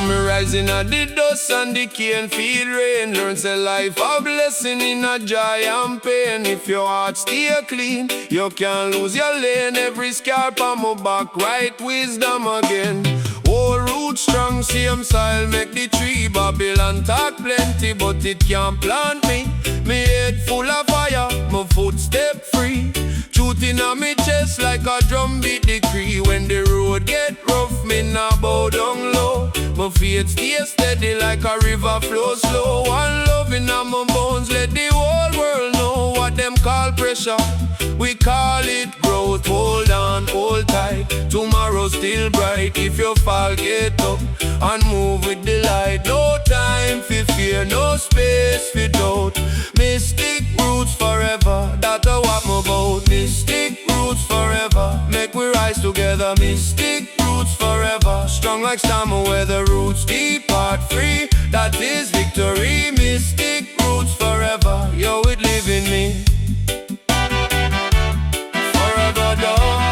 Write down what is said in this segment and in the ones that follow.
Me rising at the dust and the cane feel rain. Learn say life a blessing in a joy and pain. If your heart stay clean, you can't lose your lane. Every scar on my back, right wisdom again. Whole root strong, same soil make the tree. Babylon talk plenty, but it can't plant me. Me head full of fire, my footstep free. Truth in a me chest like a drum beat decree. When the road get rough, me nah bow down low. My faith stay steady like a river flow slow. One love in a my bones, let the whole world know. What them call pressure, we call it growth. Hold on, hold tight, tomorrow still bright. If you fall, get up and move with the light. No time for fear, no space for doubt. Mystic roots forever, that's what I'm about. Mystic roots forever, make we rise together. Mystic roots forever, strong like summer weather. Roots depart free, that is victory. Mystic roots forever, yo, it live in me. Forever dog.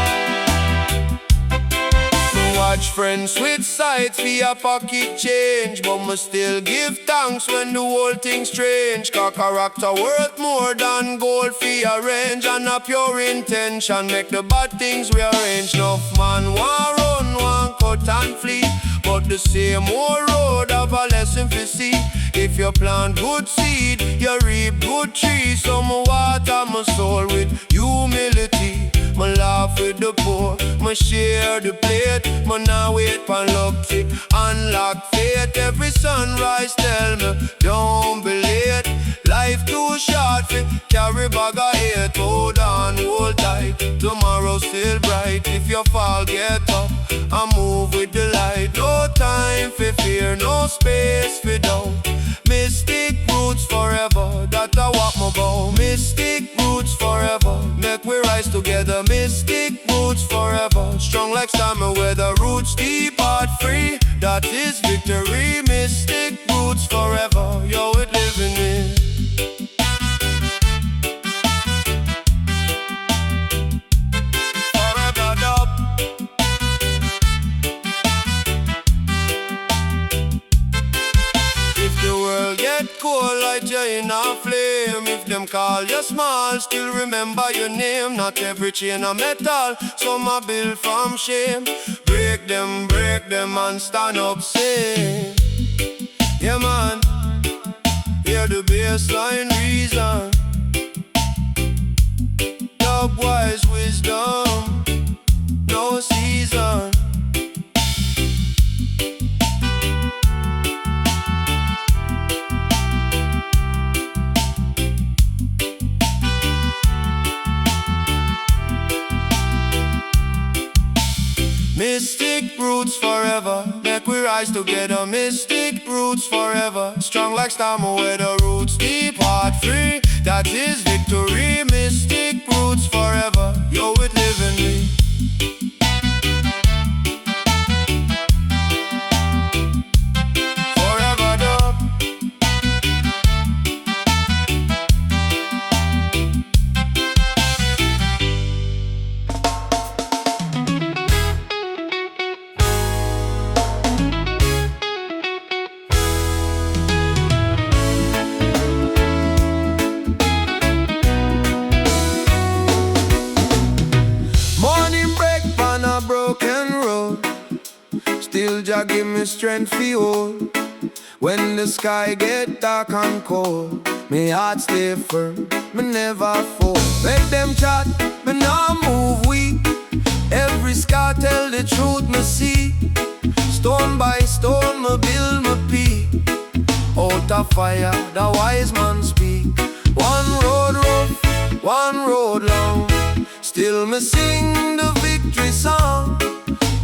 Watch friends switch sides for your pocket change, but must still give thanks when the whole thing strange. Cause character worth more than gold for your range. And a pure intention make the bad things rearrange. Enough man want run, want cut and flee, but the same old road have a lesson for see. If you plant good seed, you reap good trees. So me water my soul with humility. Me laugh with the poor, me share the plate. Me nah wait for luck to unlock fate. Every sunrise tell me, don't be late. Life too short for carry bag of hate. Hold on, hold tight, tomorrow still bright. If you fall, get up and move with the light. No time for fear, no space for doubt. Mystic roots forever, that's what my bow. Mystic roots forever, make we rise together. Mystic roots forever, strong like summer weather. Roots depart free, that is victory. Mystic roots forever, yo, it live in me. Cold light you in a flame. If them call you small, still remember your name. Not every chain of metal, some are built from shame. Break them and stand up, sing. Yeah man, hear the bassline reason. Dubwise wisdom, no season. Mystic roots forever, make we rise together. Mystic roots forever, strong like storm weather. Roots depart free, that is victory. Mystic roots forever, yo, it live in me. Forever dub. Still Jah give me strength for hold. When the sky get dark and cold, me heart stay firm, me never fall. Make them chat, me nah move weak. Every scar tell the truth me see. Stone by stone me build me peak. Out of fire the wise man speak. One road rough, one road long, still me sing the victory song.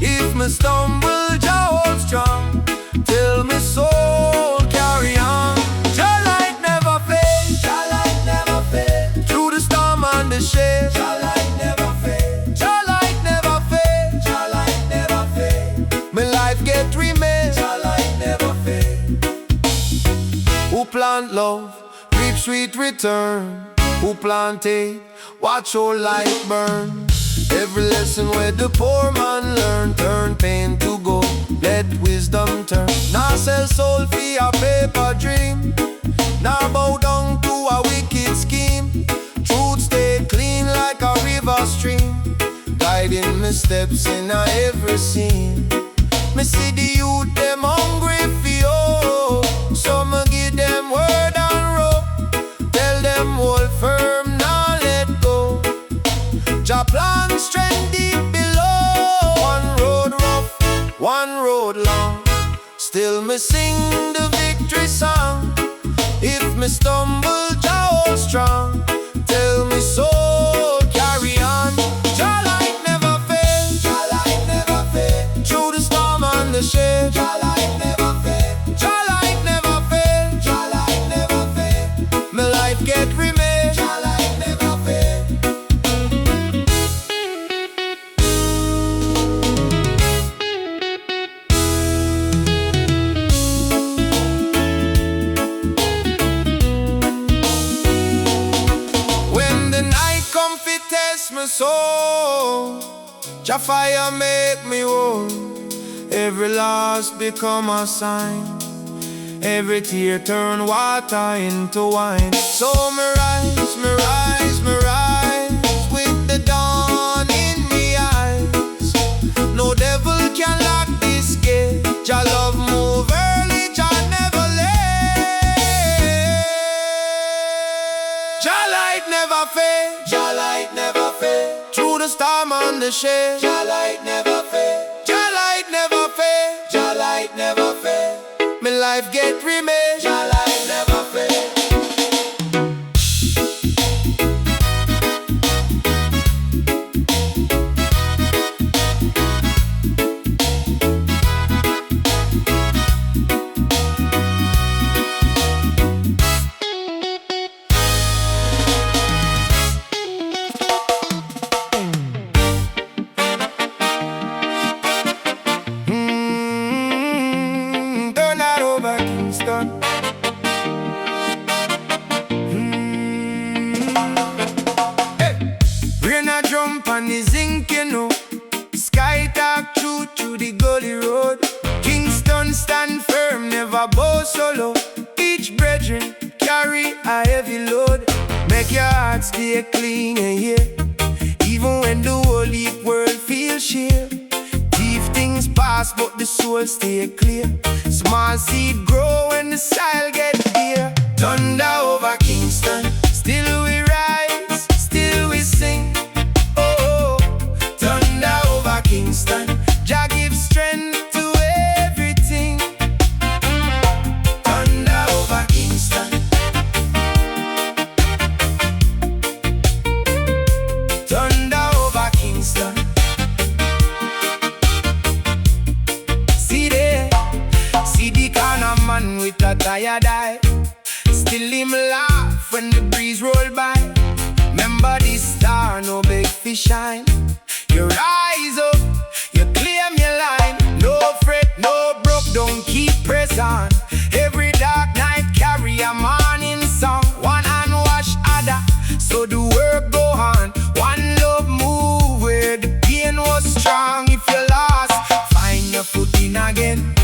If me stumble, Jah hold strong, till me soul carry on. Jah light never fade, Jah light never fade. Through the storm and the shade, Jah light never fade, Jah light never fade, Jah light never fade. Me life get remade, Jah light never fade. Who plant love, reap sweet return. Who plant hate, watch your light burn. Every lesson where the poor man learn, turn pain to gold. let wisdom turn. Now sell soul for a paper dream. Now bow down to a wicked scheme. Truth stay clean like a river stream, guiding my steps in a every scene. Me see the youth them hungry for you, so me give them word and rope. Tell them hold firm, now let go. Jah plan strength deep below. One road rough, one road long, still me sing the victory song. If me stumble, Jah hold strong. Tell me so, carry on. Jah light never fail, Jah light never fail. Through the storm and the shade, Jah light never fail, Jah light never fail, Jah light never fail. My life get remade, Jah light never fail. When the night come fi test my soul, Jah fire make me whole. Every loss become a sign, every tear turn water into wine. So me rise, me rise, me rise, with the dawn in me eyes. No devil can lock this gate. Jah love move early, Jah never late. Jah light never fail, Jah light never fail. Through the storm and the shade, Jah light never fail, Jah light never fail, Jah light never fail. My life get remade, Jah light never fail. Turn that over Kingston. Hey. Rain a jump and the zinc, you know. Sky talk through the gully road. Kingston stand firm, never bow solo. Each brethren carry a heavy load. Make your heart stay clean and here, even when the whole heap world feels sheer. Thief things pass, but the soul stay clear. Small seed grow when the soil get bare. Thunder over Kingston, still we rise, still we sing. Oh, thunder over Kingston, Jah give strength to everything. Thunder over Kingston, thunder over Kingston. See the kind of man with a tired eye, still him laugh when the breeze roll by. Remember this star, no big fish shine. You rise up, you claim your line. No fret, no broke, don't keep press on. Every dark night carry a morning song. One hand wash other, so the work go on. One love move where the pain was strong. If you lost, find your footing again.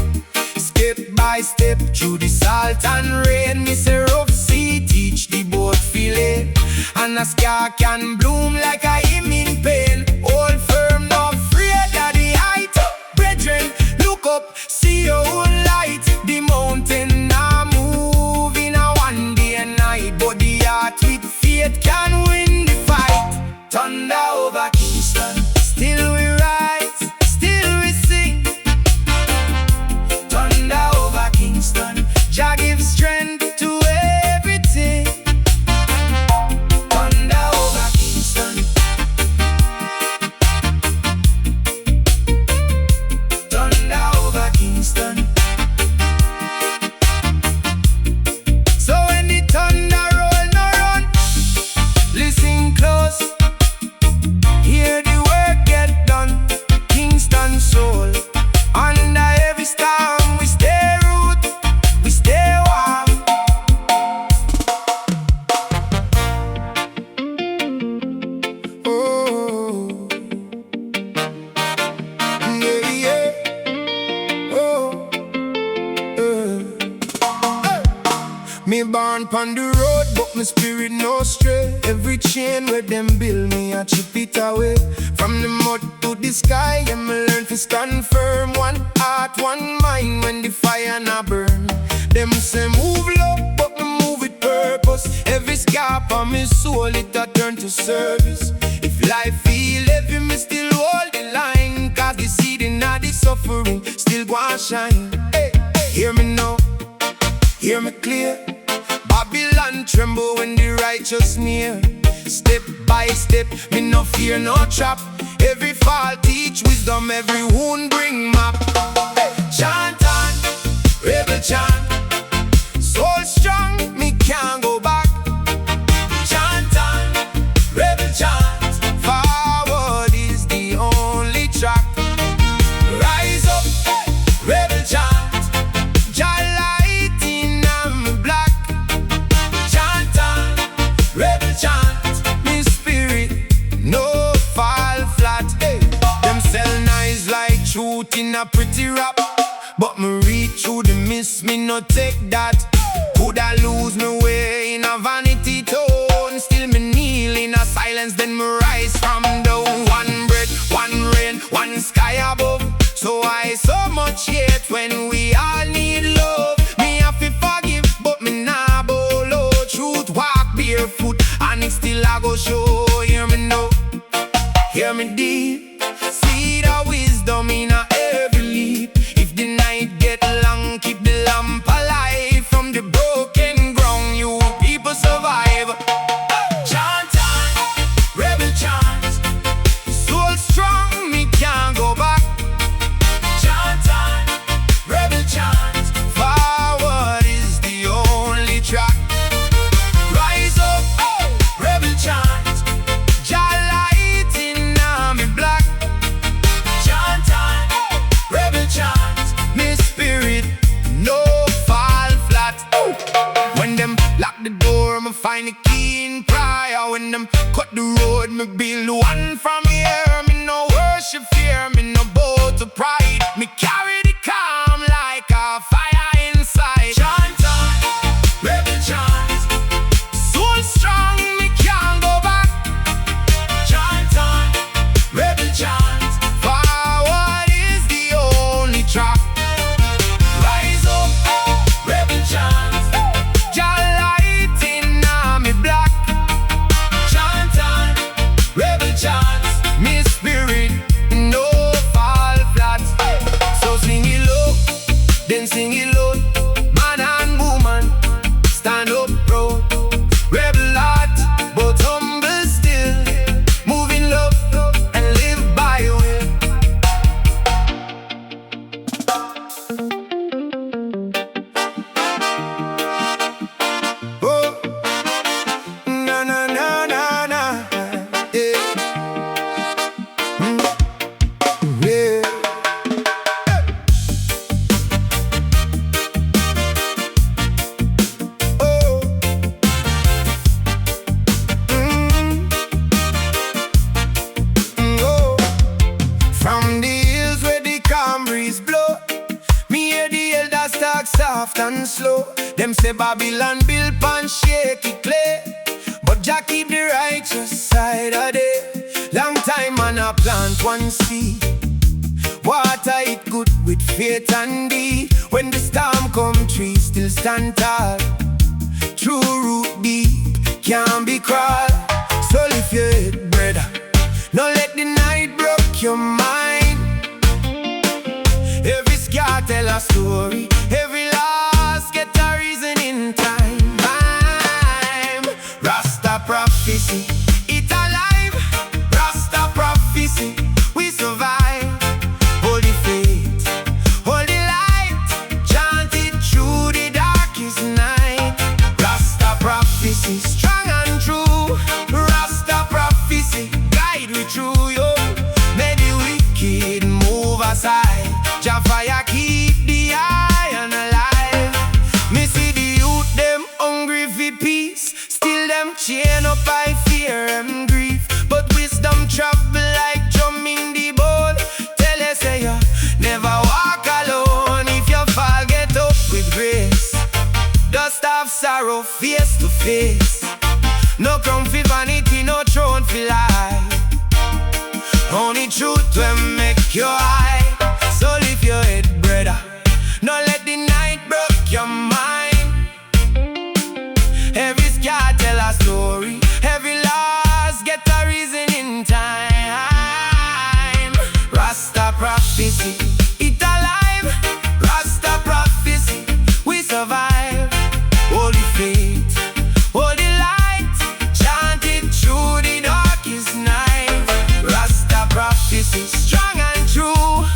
Step by step through the salt and rain. Miss a rough sea, teach the boat feel it. And a scar can bloom like a hymn in pain. Hold firm, not afraid of the height. Brethren, look up, see your own light. The mountain now move in a one day and night, but the heart with faith can win the fight. Thunder over Kingston, still we rise, still we sing. Thunder over Kingston, Jah give strength to everything. Thunder over Kingston, Me born pon the road, but my spirit no stray. Every chain where them build me, I chip it away. From the mud to the sky, yeah, me learn to stand firm. One heart, one mind when the fire na burn. Them say move low, but me move with purpose. Every scar on me soul, it a turn to service. If life feel heavy, me still hold the line. Cause the seed in all the suffering still go and shine. Hey, hear me now, hear me clear. Babylon tremble when the righteous near. Step by step, me no fear no trap. Every fall teach wisdom, every wound bring map. Hey, chant on, rebel chant. Soul strong, me can't go back. Chant on, rebel chant. Forward is the only track. Rise up, rebel chant. Chant, me spirit, no fall flat. Hey. Them sell nice like truth in a pretty rap. But me reach through the mist, me no take that. Coulda lose me way in a vanity tone. Still me kneel in a silence, then me rise from down. One breath, one rain, one sky above. So I so much hate when we all need love. Me have to forgive, but me nah bolo. Truth walk barefoot, and it still I go show. Hear me now, hear me deep. See the wisdom in a every leap. If the night get long, keep the lamp alive. From the broken ground, you people survive. Chant on, rebel chant. Soul strong, me can't go back. Chant on, rebel chant. Forward is the only track. Rise up, rebel chant. Jah light in me black. Chant on, rebel chant. Me spirit no fall flat. When them lock the door, me find the key in prayer. When them cut the road, me build one from here. Me no worship fear, me no bow to pride. Me carry the calm like a fire inside. Chant on, rebel chant. Soul strong, me can't go back. Chant on, rebel chant. Forward is the only track. Rise up, rebel chant. Jah light in me black. Chant on, rebel chant. Me spirit no fall flat. So sing it low, then sing it low. Man and woman, stand up proud. Rebel heart, but humble still. Move in love and live by will. Oh, na na na na na. Yeah. Yeah. Oh. Oh. From the hills where the calm breeze blow, me hear the elders talk soft and slow. Them say Babylon built pan shaky clay, but Jah keep the righteous side of day. Long time man a plant one seed, water it good with faith and deed. When the storm come, trees still stand tall. True root deep, can't be crawled. So lift your head, brother, no let the night broke your mind. Every scar tell a story, every loss get a reason in time. Rasta prophecy, it alive. Rasta prophecy, we survive. Hold the faith, hold the light. Chant it through the darkest night. Rasta prophecy, strong and true. Rasta prophecy, guide we through, yo. May the wicked move aside. Jah fire keep the eye tomorrow face to face. No crown for vanity, no throne for lie. Only truth will make you high. So lift your head, brother. Don't let the night break your mind. Every scar tell a story. Every loss get a reason in time. Rasta prophecy, it alive. Rasta prophecy, we survive. Holy faith, holy light, chant it through the darkest night. Rasta prophecy, strong and true.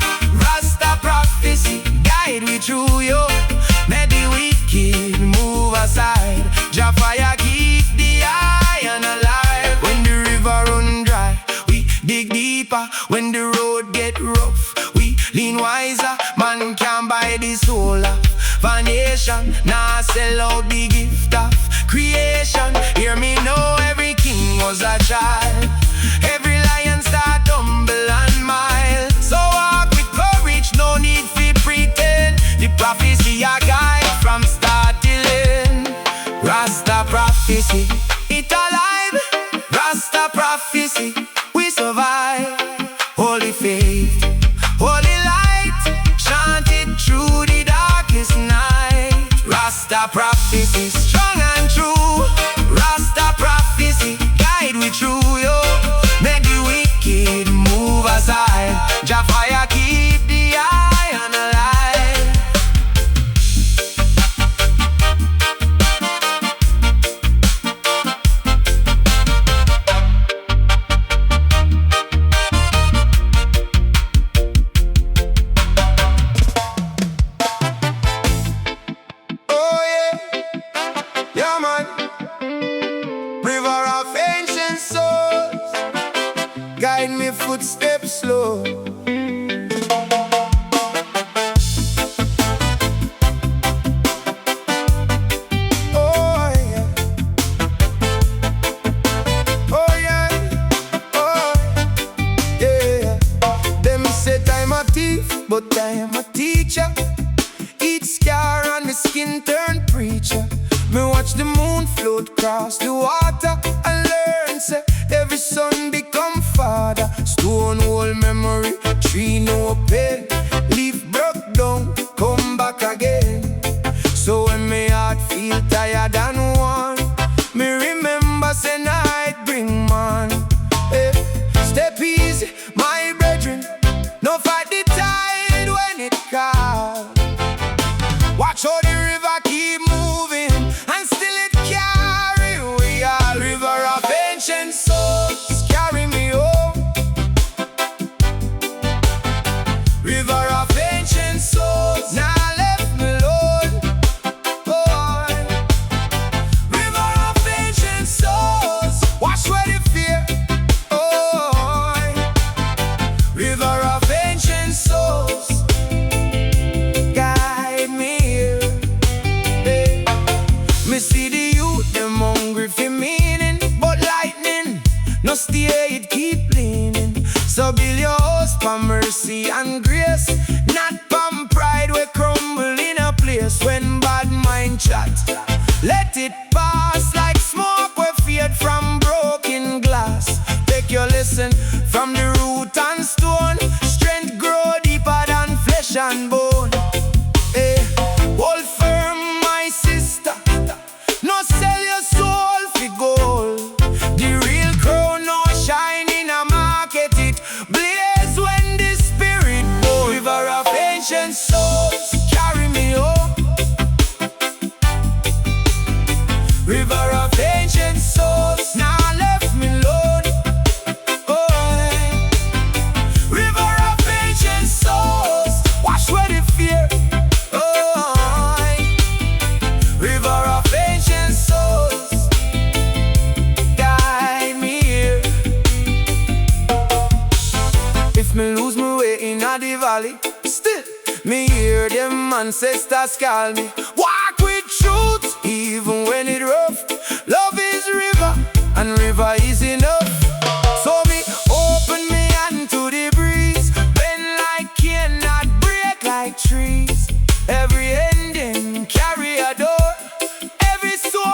Rasta prophecy, guide we through you. May the wicked move aside. Jah fire keep the iron alive. When the river run dry, we dig deeper. When the road get rough, we lean wiser. Man can buy the soul of foundation. Nah sell out the gift of creation. Hear me know every king was a child. Every lion start humble and mild. So walk with courage, no need to pretend. The prophecy a guide from start till end. Rasta prophecy, it alive. Rasta prophecy, we survive. Holy faith, holy light, chant it through the darkest night. Rasta prophecy, strong and true. Rasta prophecy, guide we through you. Make the wicked move aside. Jah fire keep the iron alive. Oh yeah, yeah man. River of ancient souls, guide me footsteps slow. Oh yeah, oh yeah, oh yeah. Them say I'm a thief, but I am a teacher. Each scar on the skin turn preacher. Me watch the moon float across the water and learn, say, every son become father. Stone wall memory, tree no pain. Leaf broke down, come back again. So when my heart feel tired and worn, me remember say night bring man. Hey, step easy, my brethren. No fight the tide when it calm. Watch how the river keep moving, and still it carry we all. River of ancient souls, carry me home. River of ancient souls, now left me alone. Boy. River of ancient souls, wash away the fear. Oh. River of ancient souls, guide me here. Hey. Me see the youth, them hungry for meaning, but lightning no stay, it keep leaning. So build your house for mercy and grace, not from pride we crumble in a place. When bad mind chat, let it pass like smoke we fade from broken glass. Take your lesson from the root and stone. Strength grow deeper than flesh and bone. Hey, hold firm, my sister. No sell your soul for gold. The real crown no shine in a market. It blaze when the spirit bold. River of ancient souls, carry me home. River of ancient souls, now left me alone. Oh, river of ancient souls, wash away the fear. Oh, river of ancient souls, guide me here. If me lose my way in a the valley, still me hear them ancestors call me. Walk with truth, even when it rough. Love is river, and river is enough. So me open me hand to the breeze, bend like cane, not break like trees. Every ending carry a door, every soul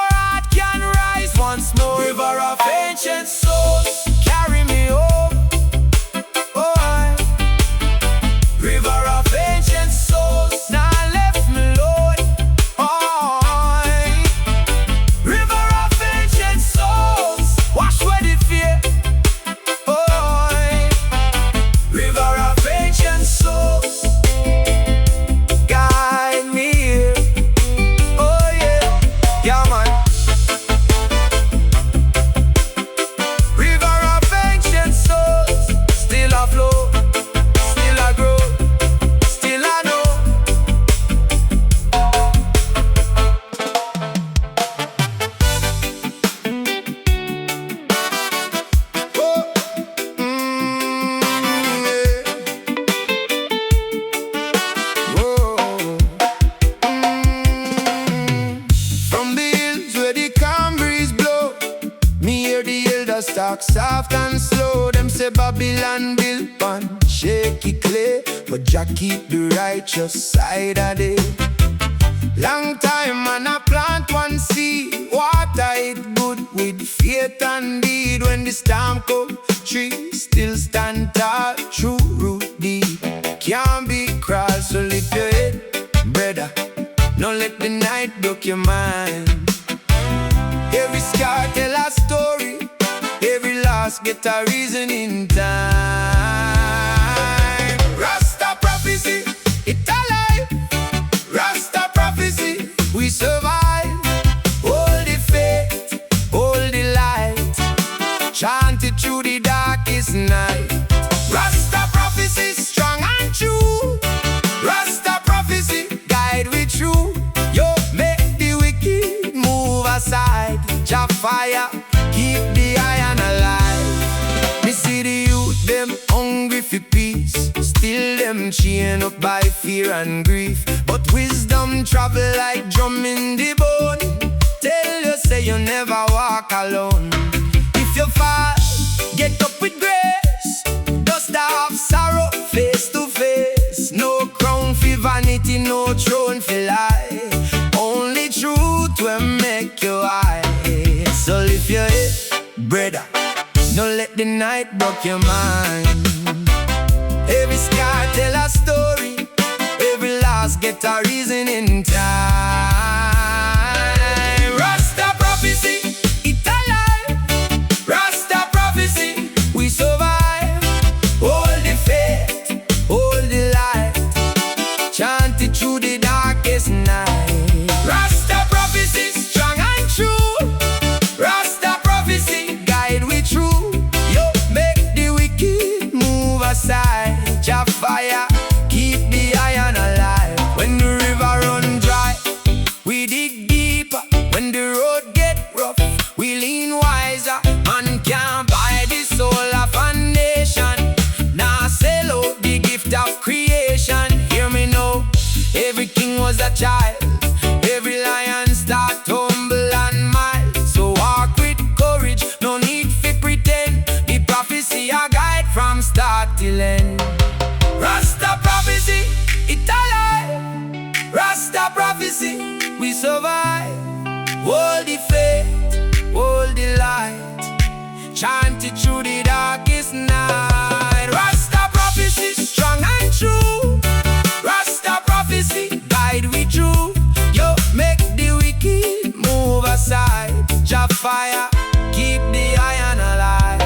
rock soft and slow. Them say Babylon built on shaky clay, but Jah keep the righteous side of it. Long time man I plant one seed, water it good with faith and deed. When the storm come, tree still stand tall, true root deep. Can't be crossed, so lift your head, brother. Don't let the night broke your mind. Every scar tell a story, every loss get a reason in time. Rasta prophecy, it alive. Rasta prophecy, we survive. Hold the faith, hold the light, chant it through the darkest night. Rasta prophecy, strong and true. Rasta prophecy, guide we through. Yo, make the wicked move aside. Jah fire, keep the iron alive. Me see the youth, them hungry for peace, still them chained up by fear and grief. But wisdom travel like drum in the bone. Tell you say you never walk alone. If you fall, get up with grace. Dust off sorrow, face to face. No crown for vanity, no throne for lie. Only truth will make you high. So lift your head, brother. Don't let the night broke your mind. Every scar tell a story, every loss get a reason in time. Rasta prophecy, it alive. Rasta prophecy, we survive. Hold the faith, hold the light, chant it through the darkest night. Rasta prophecy, strong and true. Rasta prophecy, guide we through. Yo, make the wicked move aside. Jah fire, keep the iron alive. When the river run dry, we dig deeper. When the road get rough, we lean wiser. Man can't buy the soul of a nation. Now sell out the gift of creation. Hear me now, every king was a child. Every lion start humble and mild. So walk with courage, no need to pretend. The prophecy a guide from start till end. Rasta prophecy, it alive. Rasta prophecy, we survive. Hold the faith, hold the light, chant it through the darkest night. Rasta prophecy, strong and true. Rasta prophecy, guide we through. Yo, make the wicked move aside. Jah fire, keep the iron alive.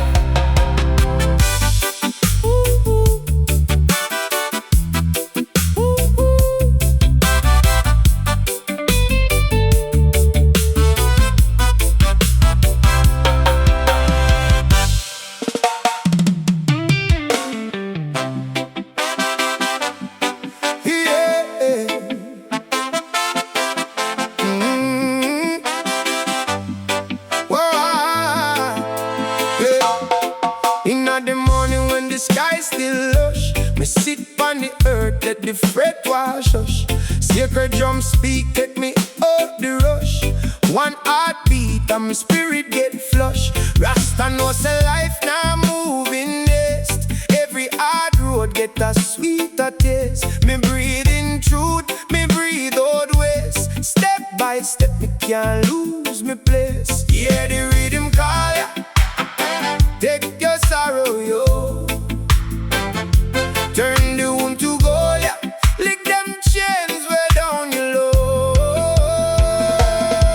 Let the fret wash us. Sacred drum speak, take me out the rush. One heartbeat and my spirit get flush. Rasta know say life now moving next. Every hard road get a sweeter taste. Me breathe in truth, me breathe out ways. Step by step me can't lose me place. Hear the rhythm call ya, take your sorrow yo. Turn the wound to gold, yeah. Lick them chains way down your low.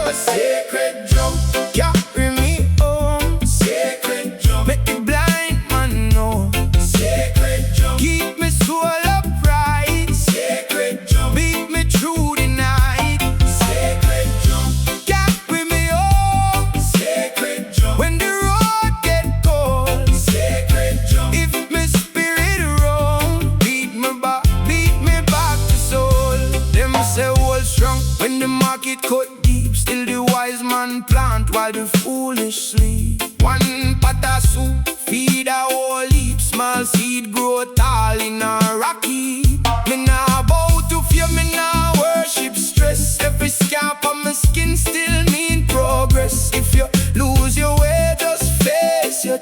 A sacred drum, carry me home. Sacred drum, make the blind man know. Sacred drum, keep me soul upright. Sacred drum, beat me through the night. Sacred drum, carry me home. Sacred drum, when the road get cold. Sacred drum, if me spirit when the market cut deep, still the wise man plant while the foolish sleep. One pot of soup, feed a whole heap. Small seed grow tall in a rocky. Me nah bow to fear, me nah worship stress. Every scalp on my skin still mean progress. If you lose your way, just face your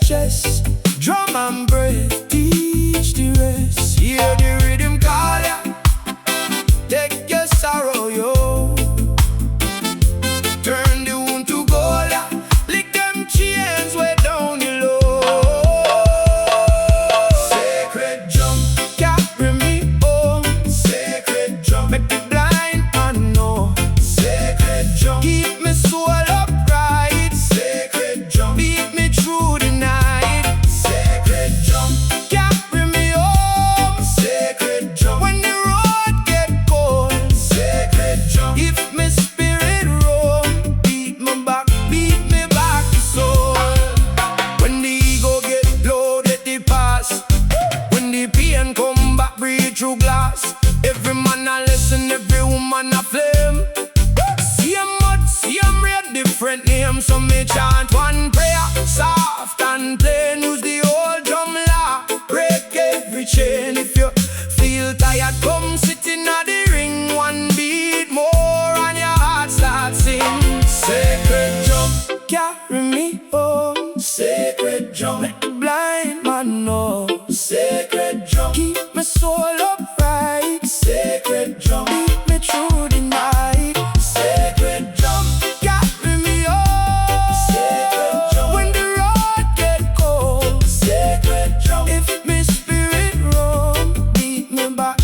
rhythm, so me chant one prayer, soft and plain. Use the old drum la, break every chain. If you feel tired, come sit in the ring. One beat more and your heart start sing. Sacred drum, carry me home. Sacred drum, make the blind man know. Sacred drum, keep my soul upright. Sacred drum, lead me through the night. Sacred drum, carry me home. Sacred drum, when the road get cold. Sacred drum, if me spirit roam, beat me back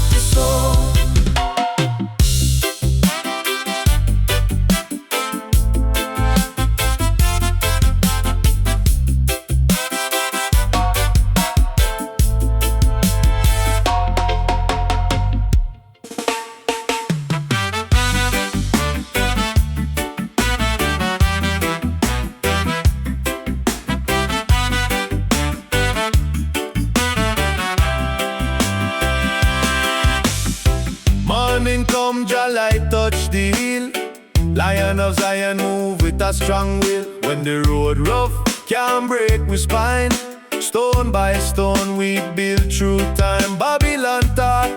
to soul. Morning come, Jah light touch the hill. Lion of Zion move with a strong will. When the road rough, can't break we spine. Stone by stone we build through time. Babylon talk,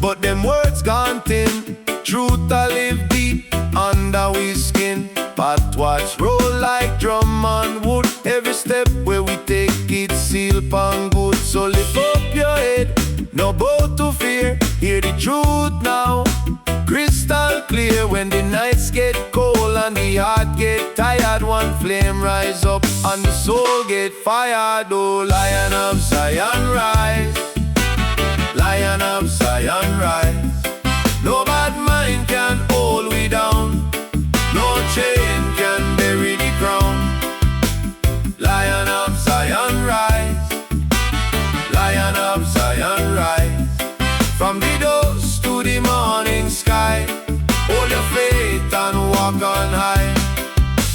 but them words gone thin. Truth a live deep under we skin. Path watch roll like drum on wood. Every step where we take it seal pan good. So lift up your head, no bow to fear. Hear the truth now, crystal clear. When the nights get cold and the heart get tired, one flame rise up and the soul get fired. Oh, Lion of Zion rise, Lion of Zion rise. No bad mind can hold we down, no chain can bury the crown. Lion of Zion rise, Lion of Zion rise. From the dust to the morning sky, hold your faith and walk on high.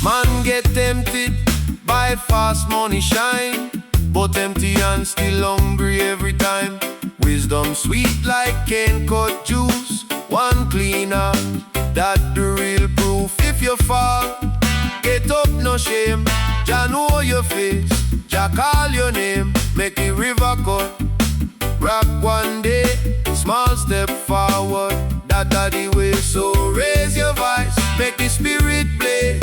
Man get tempted by fast money shine, but empty and still hungry every time. Wisdom sweet like cane cut juice, one cleaner, that the real proof. If you fall, get up no shame. Jah know your face, Jah call your name. Make the river cut, rock one day, small step forward, that the way. So raise your voice, make the spirit blaze.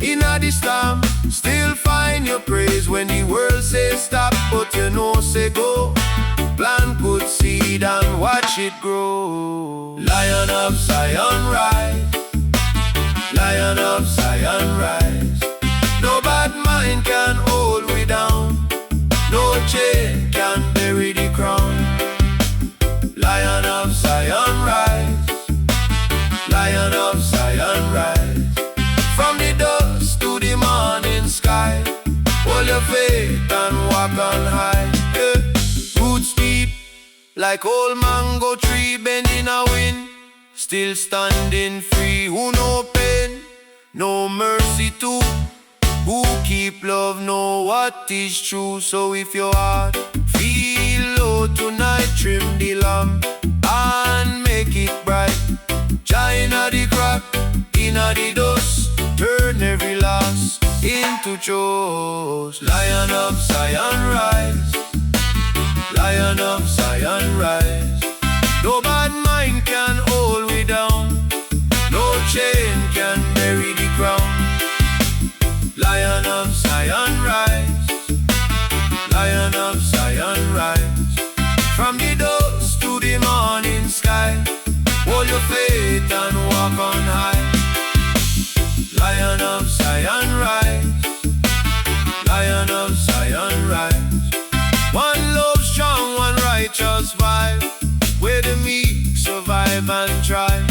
Inna the storm, still find your praise. When the world says stop, but you know say go. Plant good seed and watch it grow. Lion of Zion rise, Lion of Zion rise. No bad mind can hold we down, no chain can bury the crown. Lion of Zion rise, Lion of Zion rise. From the dust to the morning sky, hold your faith and walk on high. Yeah. Roots deep like old mango tree bending a wind, still standing free. Who no pain, no mercy too. Who keep love know what is true. So if your heart feel low tonight, trim the lamp and make it bright. China the crack, inna the dust, turn every loss into chose. Lion of Zion rise, Lion of Zion rise. No bad mind can hold we down, no chain can bury the crown. Lion of Zion rise, Lion of Zion rise. From the dust to the morning sky, hold your faith and walk on high. Lion of Zion rise, Lion of Zion rise. One love strong, one righteous vibe, where the meek survive and thrive.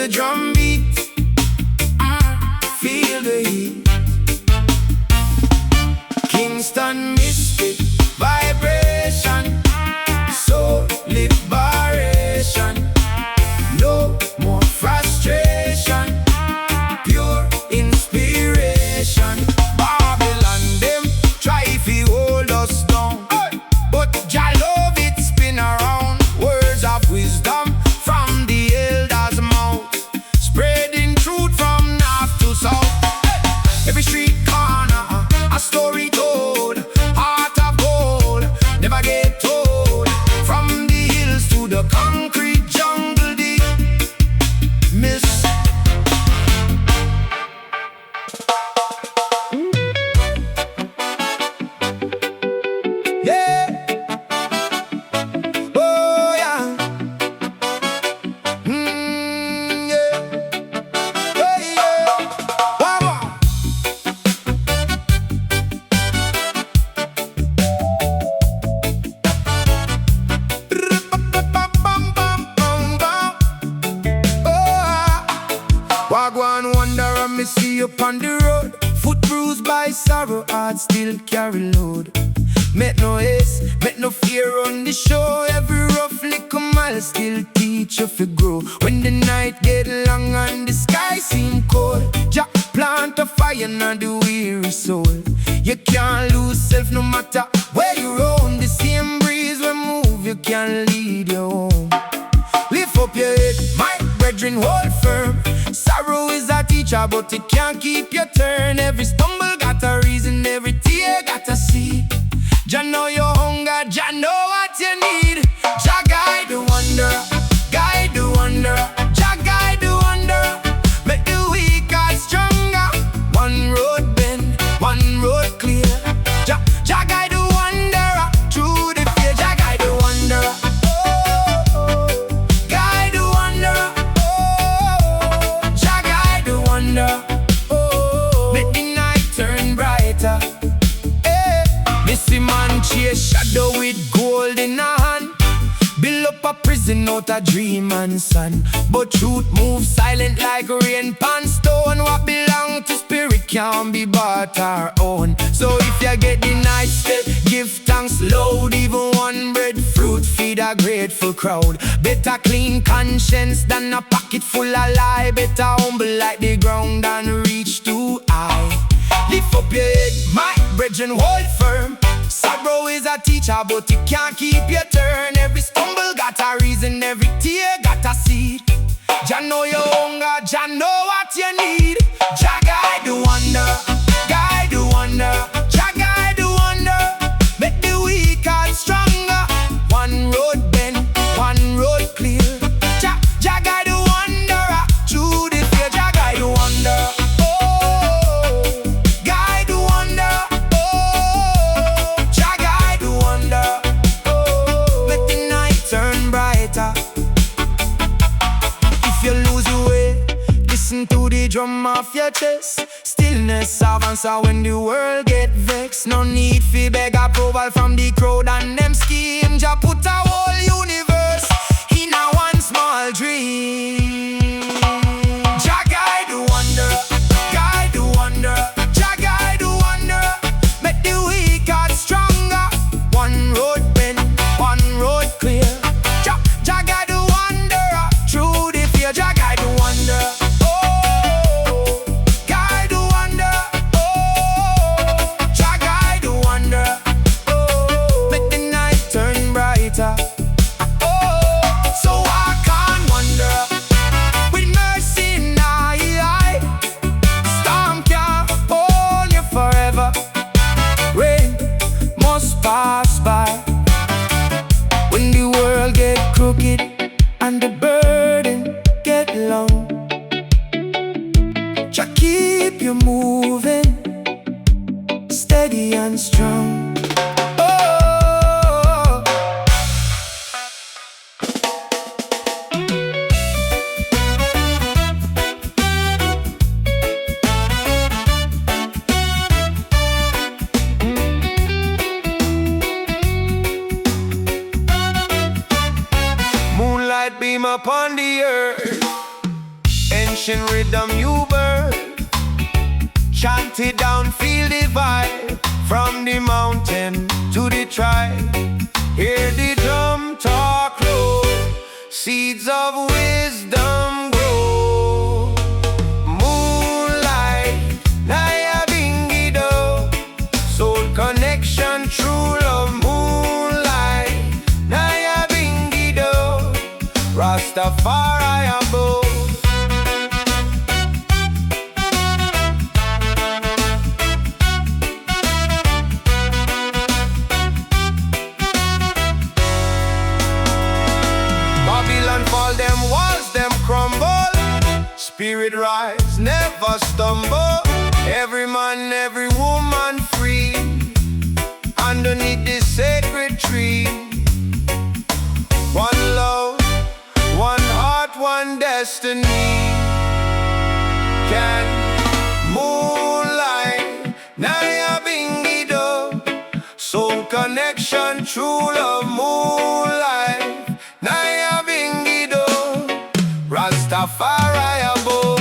the drum beat, feel the heat. Kingston mystic vibration, soul liberation. No more frustration, pure inspiration. Babylon them try to hold us down, but Jah love it spin around. Words of wisdom from the elders' mouth, spreading truth from north to south. Every street corner a story told, heart of gold, never get told. From the hills to the concrete jungle deep, miss. Yeah. Oh yeah. Yeah. Oh yeah. Wow, wow. Wagwan wanderer, me see you on the road. Foot bruised by sorrow, heart still carry load. Make no haste, make no fear on the show. Every rough little mile still teach you to grow. When the night get long and the sky seem cold, Jah plant a fire in the weary soul. You can't lose self no matter where you roam. The same breeze will move, you can lead your home. Lift up your head, my brethren, hold firm. Sorrow is a teacher, but it can't keep your turn. Every stumble got a reason, every tear got a seed. Jah know your hunger, Jah know what you need. Jah guide the wanderer, guide the wanderer. Jah guide the wanderer, make the weak heart stronger. One road bend, one road clear. Jah guide the wanderer through the fear. Jah guide the wanderer. Guide the wanderer. Jah guide the wanderer. Make the night turn brighter. Missy man chase shadow with gold in a hand, build up a prison out a dream and sun. But truth moves silent like rain pan stone. What belong to spirit can't be bought or owned. So if you get the night step, give thanks loud. Even one breadfruit feed a grateful crowd. Better clean conscience than a pocket full of lie. Better humble like the ground and reach too high. Lift up your head, my brethren, hold firm. Sorrow is a teacher, but it can't keep your turn. Every stumble got a reason, every tear got a seed. Jah know your hunger, Jah know what you need. Jah guide the wanderer, guide the wanderer. Jah guide the wanderer, make the weak heart stronger. One road bend, one road clear. Jah guide the wanderer through the fear. Jah guide the wanderer. If you lose your way, listen to the drum off your chest. Stillness of answer when the world get vexed. No need for beg approval from the crowd and them scheme. Jah put a whole universe in a one small dream. Jah guide the wanderer, guide the wanderer. Jah guide the wanderer, make the weak heart stronger. One road bend, one road clear. Jah guide the wanderer through the fear. Jah guide the wanderer. Oh, guide the wanderer. Oh, Jah guide the wanderer. Oh, make the night turn brighter. Oh, so walk on, wanderer, with mercy in thy eye. Storm can't hold you forever. Rain must pass by. When the world get crooked and the burden get long, Jah keep you moving, steady and strong. Oh, moonlight beam upon the earth. ancient rhythm you birth. Chant it down, feel the vibe. From the mountain to the tribe, hear the drum talk roll. Seeds of wisdom grow. Moonlight, Nyabinghi do. Soul connection, true love. Moonlight, Nyabinghi do. Rastafari above. Babylon fall, them walls, them crumble. Spirit rise, never stumble. Every man, every woman free underneath this sacred tree. One love, one heart, one destiny. Can moonlight, Nyabinghi do. Soul connection, true love. Moonlight, Nyabinghi do. Rastafari above.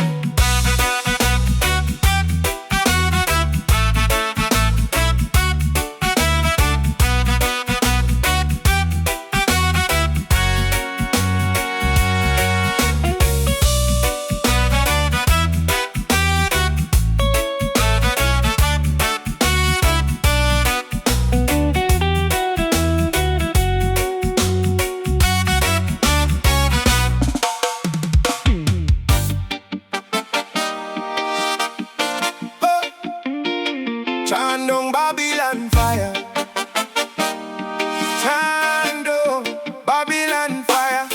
Chant down Babylon fire. Chant down Babylon fire.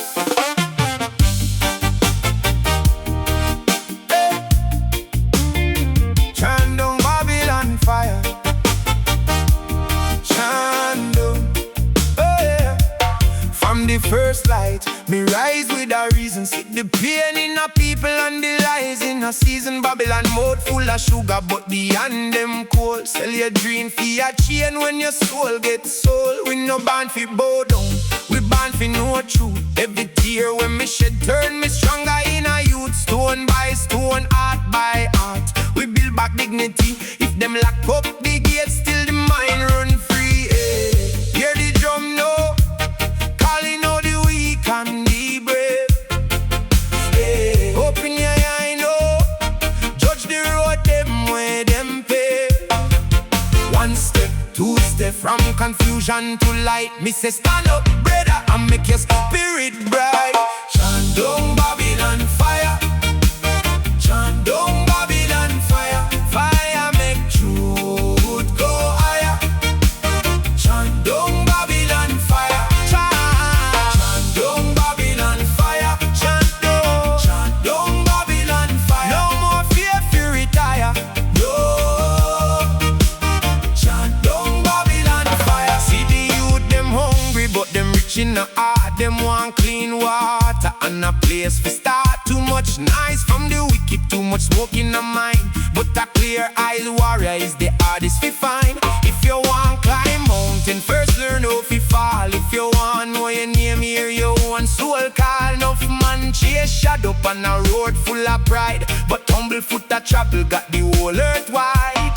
Hey. Chant down Babylon fire. Chant down. Oh yeah. From the first light, me rise with a reason. See the pain in a people and the lies in a season. Babylon mouth full of sugar, but beyond them cold. Sell your dream for your chain when your soul gets sold. We no born fi bow down, we born fi know truth. Every tear when me shed turn me stronger in a youth. Stone by stone, art by art, we build back dignity. If them lock up the gates, still the mind run free. Hear the drum now, calling out the weak and the brave. Open your eye now, judge the road them where them pay. One step, two step, from confusion to light. Me say stand up, brother, and make your spirit bright. Chant down Babylon fire. Chant down Babylon fire. Fire make truth go higher. Chant down Babylon fire. Chant down Babylon fire. Chant down Babylon fire. No more fear fi retire. No. Chant down Babylon fire. See the youth them hungry, but them rich in the heart. Them want clean water and a place for start. Too much noise from the wicked, too much smoke in the mind. But a clear eyes warrior is the hardest to find. If you want climb mountain, first learn how to fall. If you want know your name, hear your own soul call. Enough man chase shadow on a road full of pride, but humble foot that travel got the whole earth wide.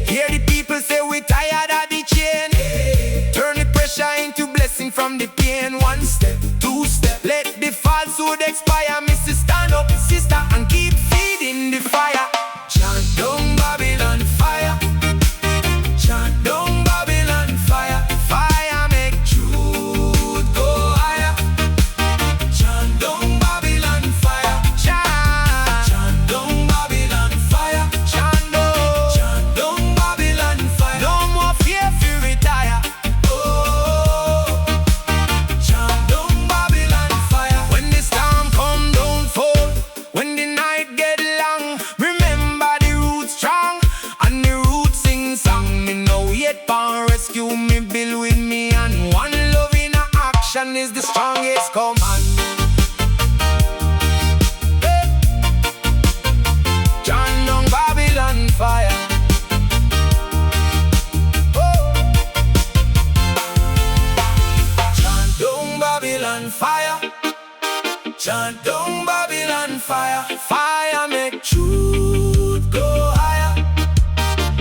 Hear the people say we tired of the chain. Turn the pressure into blessing from the pain. One step, two step, let the falsehood expire. Missy stand up, sister, and keep feeding the fire. Chant down Babylon fire. Chant down Babylon fire. Fire make truth go higher. Chant down Babylon fire. Chant down Babylon fire. Chant down Babylon fire. No more fear fi retire. Oh, chant down Babylon fire. When the storm come, don't fall. When the night get long, remember Babylon fire. Fire make truth go higher.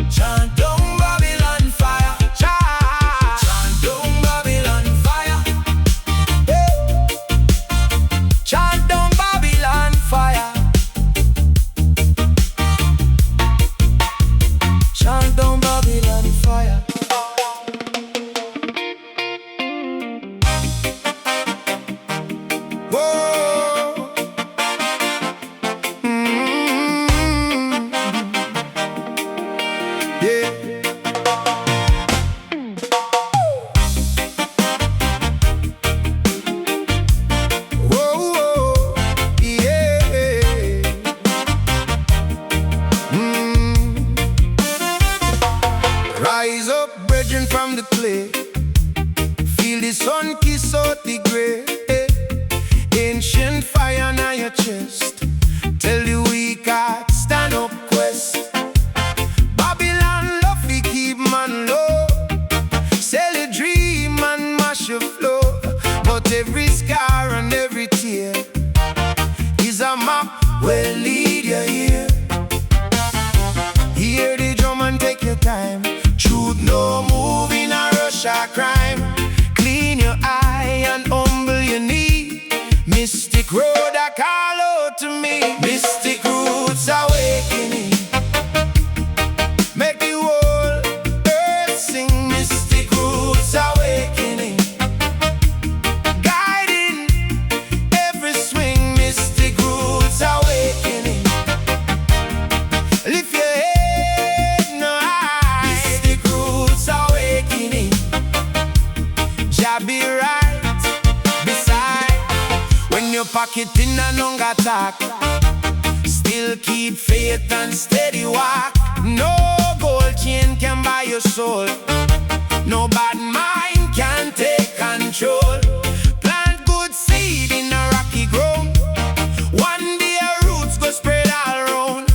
Chant down Babylon fire. Chant down Babylon fire. Hey. Chant down Babylon fire. Chant down Babylon fire. Whoa. Yeah. Whoa. Yeah. Rise up, brethren, from the clay. Feel the sun kiss out the grey. Ancient fire on your chest. Tell the weak heart, stand up, quest. Babylon love, we keep man low. Sell a dream and mash your flow. But every scar and every tear is a map will lead you here. Hear the drum and take your time. Truth no move in a rush or crime. Clean your eye and humble your knee. Mystic road I call out to me. Mystic roots awakening. Make the whole earth sing. Mystic roots awakening. Guiding every swing. Mystic roots awakening. Lift your head no high. Mystic roots awakening. Jah be right beside. When your pocket in a longer talk, still keep faith and steady walk. No gold chain can buy your soul. No bad mind can take control. Plant good seed in a rocky ground. One day our roots go spread all around.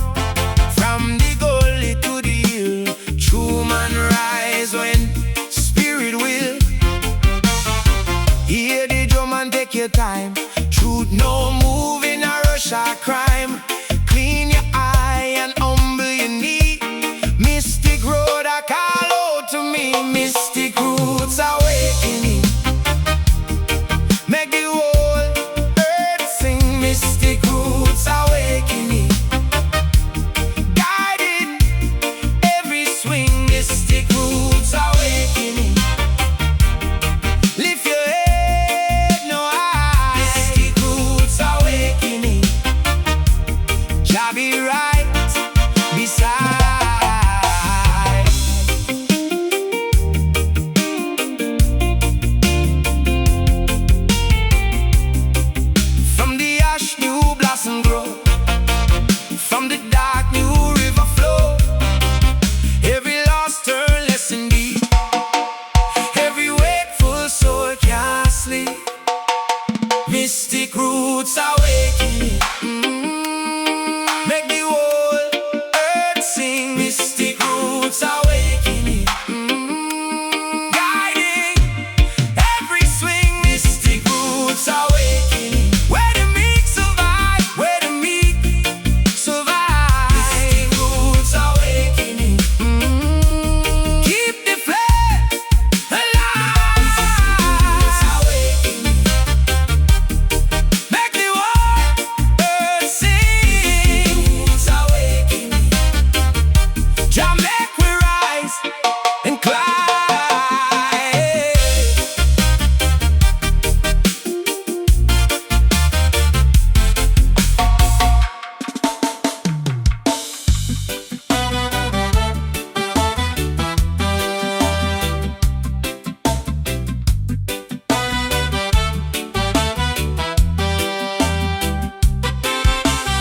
From the gully to the hill, true man rise when spirit will. Hear the drum and take your time. Truth no move in a rush or crime. Clean your eye and humble your knee. Mystic road I call out to me. Mystic roots awakening. Make the whole earth sing. Mystic roots awakening. Guiding every swing. Mystic roots awakening. Lift your head no high. Mystic roots awakening. Jah be right beside. From the ash new blossom grow. From the dark new river flow. Every lost turn lesson deep. Every wakeful soul can't sleep. Mystic roots awakening. Make the whole earth sing. Mystic roots awakening. Guiding every swing. Mystic roots awakening. Where the meek survive. Where the meek survive. Mystic roots awakening. Keep the flame alive. Mystic roots awakening. Make the whole earth sing. Roots awakening. Jah make we rise and climb.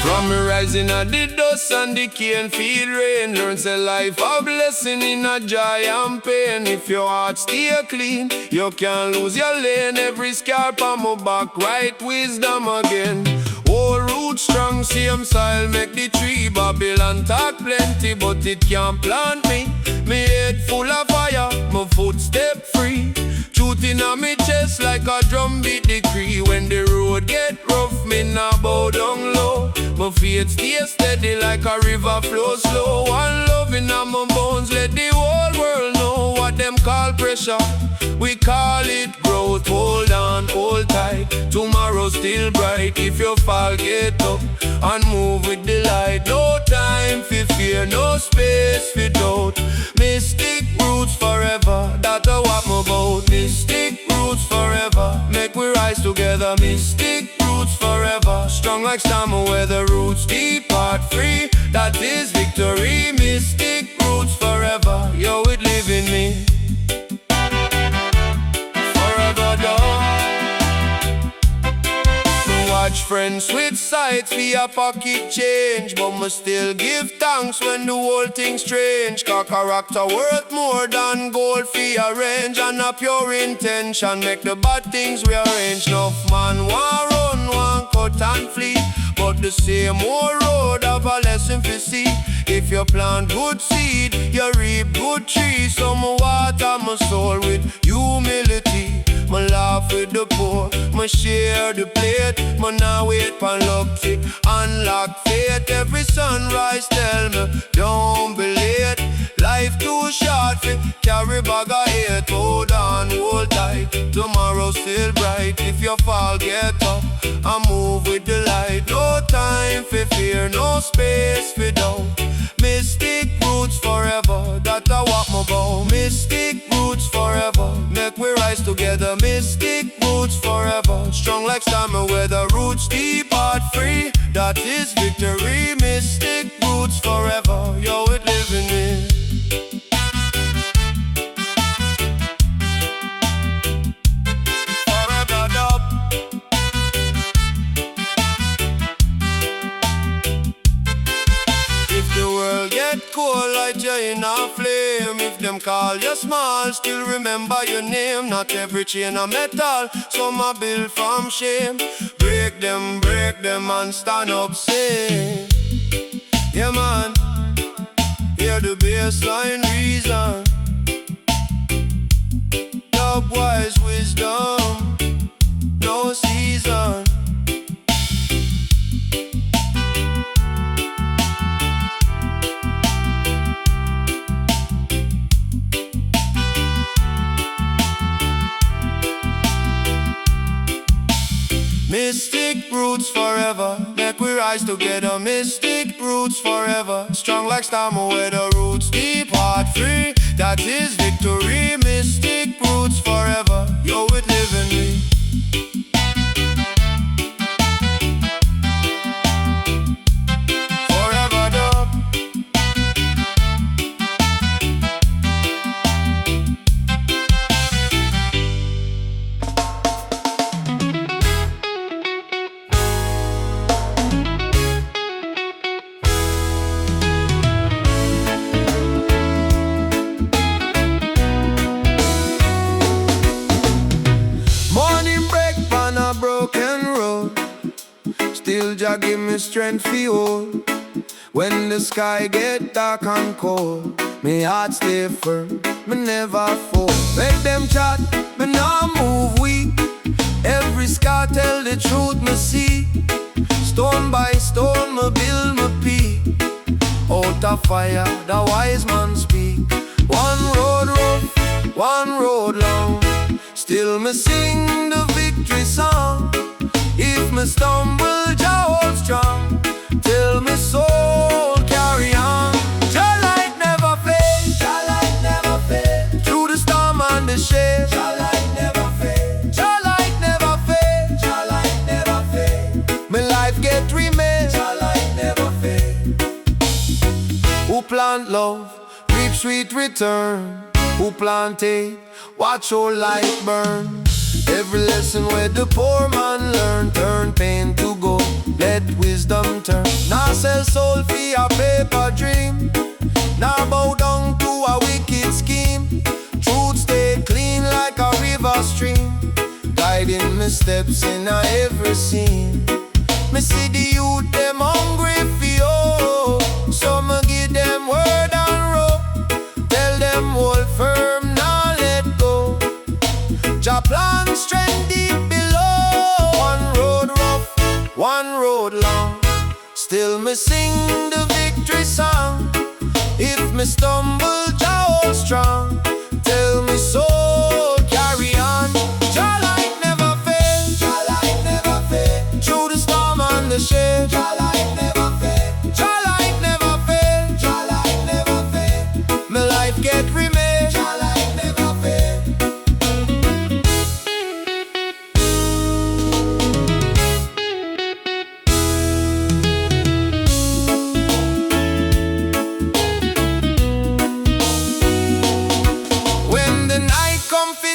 From me rising at the dust and the cane feel rain. Learn say life a blessing in a joy and pain. If your heart stay clean, you can't lose your lane. Every scar on my back, right wisdom again. Whole root strong, same soil make the tree. Babylon talk plenty, but it can't plant me. Me head full of fire, my footstep free. Truth in a me chest like a drum beat decree. When the road get rough, me nah bow down low. My faith stay steady like a river flow slow. One love in a my bones, let the whole world know. What them call pressure, we call it growth. Hold on, hold tight, tomorrow's still bright. If you fall, get up and move with the light. No time for fear, no space for doubt. Mystic roots forever, that's what I'm about. Mystic roots forever, make we rise together. Mystic roots forever, strong like summer weather. Roots deep, heart free, that is victory. Mystic roots forever, yo, it live in me. Forever done. Watch friends switch sides for your pocket change, but must still give thanks when the whole thing strange. Cause character worth more than gold for your range. And a pure intention make the bad things rearrange. Enough man want run, want cut and flee, but the same old road have a lesson for see. If you plant good seed, you reap good trees. So me water my soul with humility. Me laugh with the poor, me share the plate. Me nah wait for luck to unlock fate. Every sunrise tell me, don't be late. Life too short for carry bag of hate. Hold on, hold tight, tomorrow's still bright. If you fall, get up and move with the light. No time for fear, no space for doubt. Mystic roots forever, that's what I'm about. Mystic roots forever, make we rise together. Mystic roots forever, strong like summer weather. Roots deep, heart free, that is victory. Mystic roots forever, yo, it live in me. Forever dub. If the world get cold, light you in a flame. If them call you small, still remember your name. Not every chain a metal, some a built from shame. Break them and stand up, sing. Yeah man, hear the bassline reason. Dubwise wisdom, no season. Mystic roots forever, make we rise together. Mystic roots forever, strong like storm weather. Roots deep, heart free, that is victory. Mystic roots forever, yo, it live in me. Forever dub. Still Jah give me strength for hold. When the sky get dark and cold, me heart stay firm, me never fall. Make them chat, me nah move weak. Every scar tell the truth me see. Stone by stone me build me peak. Out of fire the wise man speak. One road rough, one road long, still me sing the victory song. If me stumble, Jah hold strong, till me soul carry on. Jah light never fade, Jah light never fade. Through the storm and the shade, Jah light never fade, Jah light never fade, Jah light never fade. Me life get remain, Jah light never fade. Who plant love, reap sweet return. Who plant hate, watch your light burn. Every lesson where the poor man learn, turn pain to gold, let wisdom turn. Now sell soul for a paper dream, now bow down to a wicked scheme. Truth stay clean like a river stream, guiding my steps in a every scene. Me see the youth them hungry for you, so me give them word and rope. Tell them hold firm, now let go. Still me sing the victory song. If me stumble, Jah hold strong. Tell me soul, carry on. Jah light never fail. Jah light never fail. Through the storm and the shade. Jah light never fail. Jah light never fail. Jah light never fail. My life get remade. Jah light never fail.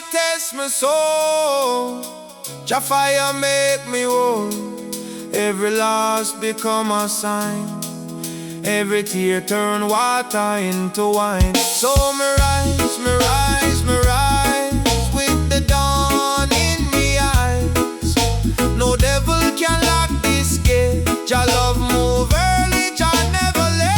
Test my soul, Jah fire make me whole. Every loss become a sign. Every tear turn water into wine. So me rise, me rise, me rise, with the dawn in me eyes. No devil can lock this gate. Jah love move early, Jah never late.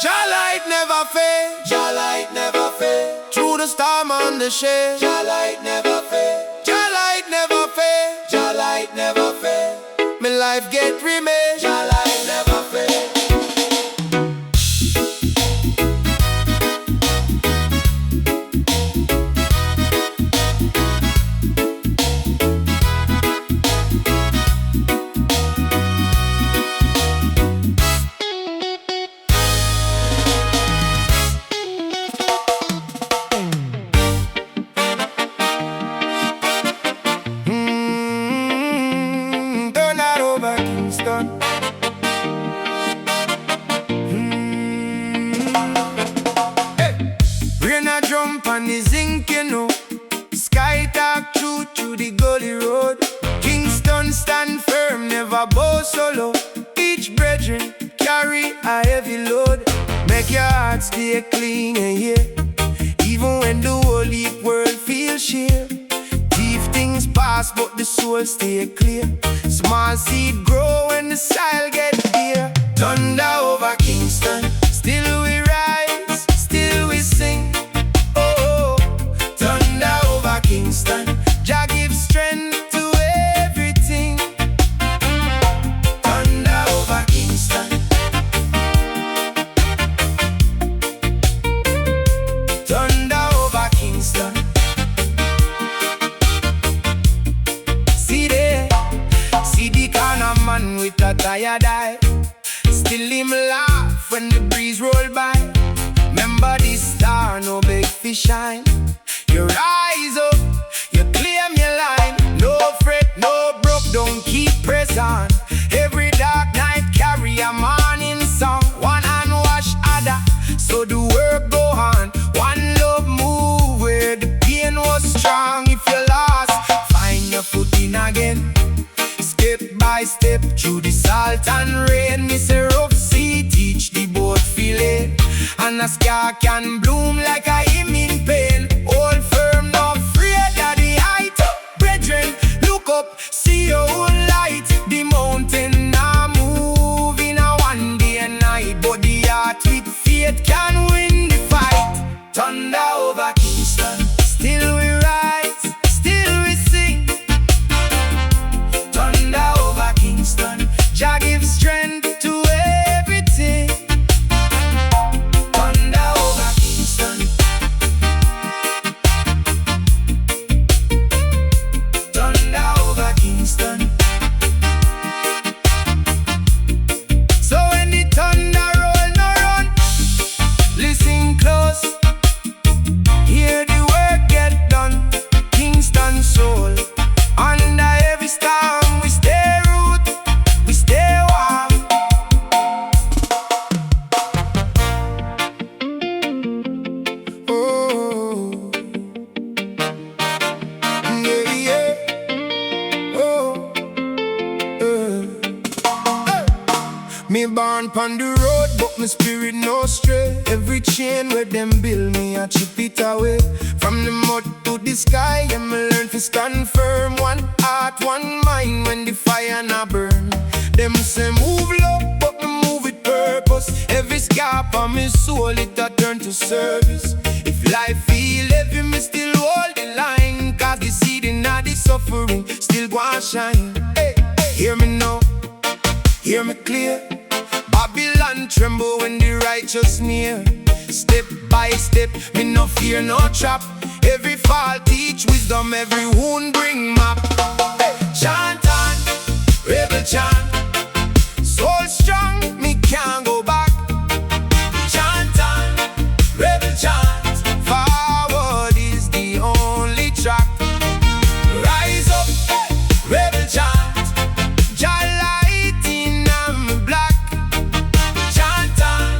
Jah light never fail. Jah light never fail. Through the storm and the shade. Jah light never fail. Jah light never fail. Jah light never fail. My life get remade. Jah light never fail. Kingston. Hey. Rain a jump and the zinc, you know. Sky talk through the gully road. Kingston stand firm, never bow solo. Each brethren carry a heavy load. Make your heart stay clean and yeah. Even when the whole world feels sheer. Things pass but the soul stay clear. Small seed grow when the soil get bare. Thunder over Kingston, still we rise, still we sing. Oh, thunder over Kingston, Jah give strength to everything. Thunder over Kingston. Thunder over Kingston. Man with a tired eye, still him laugh when the breeze roll by. Remember this star, no big fish shine. You rise up, you claim your line. No fret, no broke, don't keep press on. Every dark night carry a morning song. One hand wash other, so the work go on. One love move where the pain was strong. If you lost, find your footing again. Step by step through the salt and rain. Miss a rough sea, teach the boat feel it. And a scar can bloom like a hymn in pain. Hold firm, not afraid of the height. Brethren, look up, see your own light. The mountain now move in a one day and night. But the heart with faith can win the fight. Thunder over Kingston, still we rise, still we sing. Jah give strength to everything. Thunder over Kingston. Thunder over Kingston. So when the thunder roll, no run. Listen close, hear the work get done. Kingston soul, under every storm we stay. Me born pon the road, but my spirit no stray. Every chain where them build me, I chip it away. From the mud to the sky, yeah, me learn to stand firm. One heart, one mind when the fire na burn. Them say move low, but me move with purpose. Every scar on me soul, it a turn to service. If life feel heavy, me still hold the line. Cause the seed in the suffering still go and shine. Hey. Hear me now, hear me clear. Babylon tremble when the righteous near. Step by step, me no fear no trap. Every fall teach wisdom, every wound bring map. Hey, chant on, rebel chant. Soul strong, me can't go back. Chant on, rebel chant. Forward is the only track. Rise up, rebel chant. Jah light in me black. Chant on,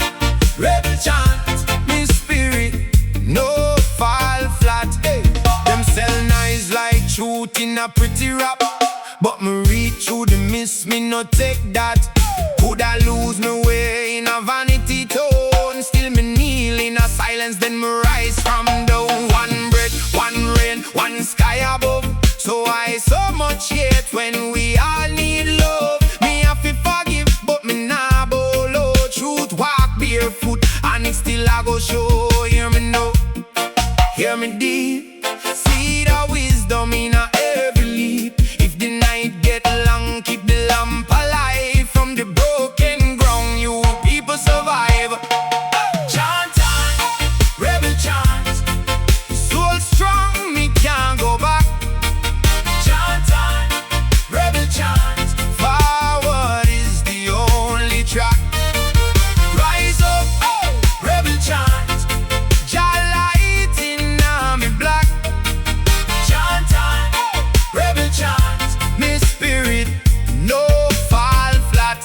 rebel chant. Me spirit no fall flat. Hey, them sell nice like truth in a pretty rap, but me read through the mist, me no take that. Coulda lose me way in a vanity tone. Still me kneel in a silence, then me rise from down. One breath, one rain, one sky above. So I so much hate when we all need love. Me have to forgive, but me nah bolo. Truth walk barefoot, and it still I go show. Hear me now, hear me deep. See the wisdom in a every leap. If the night get long, keep the lamp alive. From the broken ground, you people survive. Chant on, rebel chant. Soul strong, me can't go back. Chant on, rebel chant. Forward is the only track. Rise up, rebel chant. Jah light in me black. Chant on, rebel chant. Me spirit no fall flat.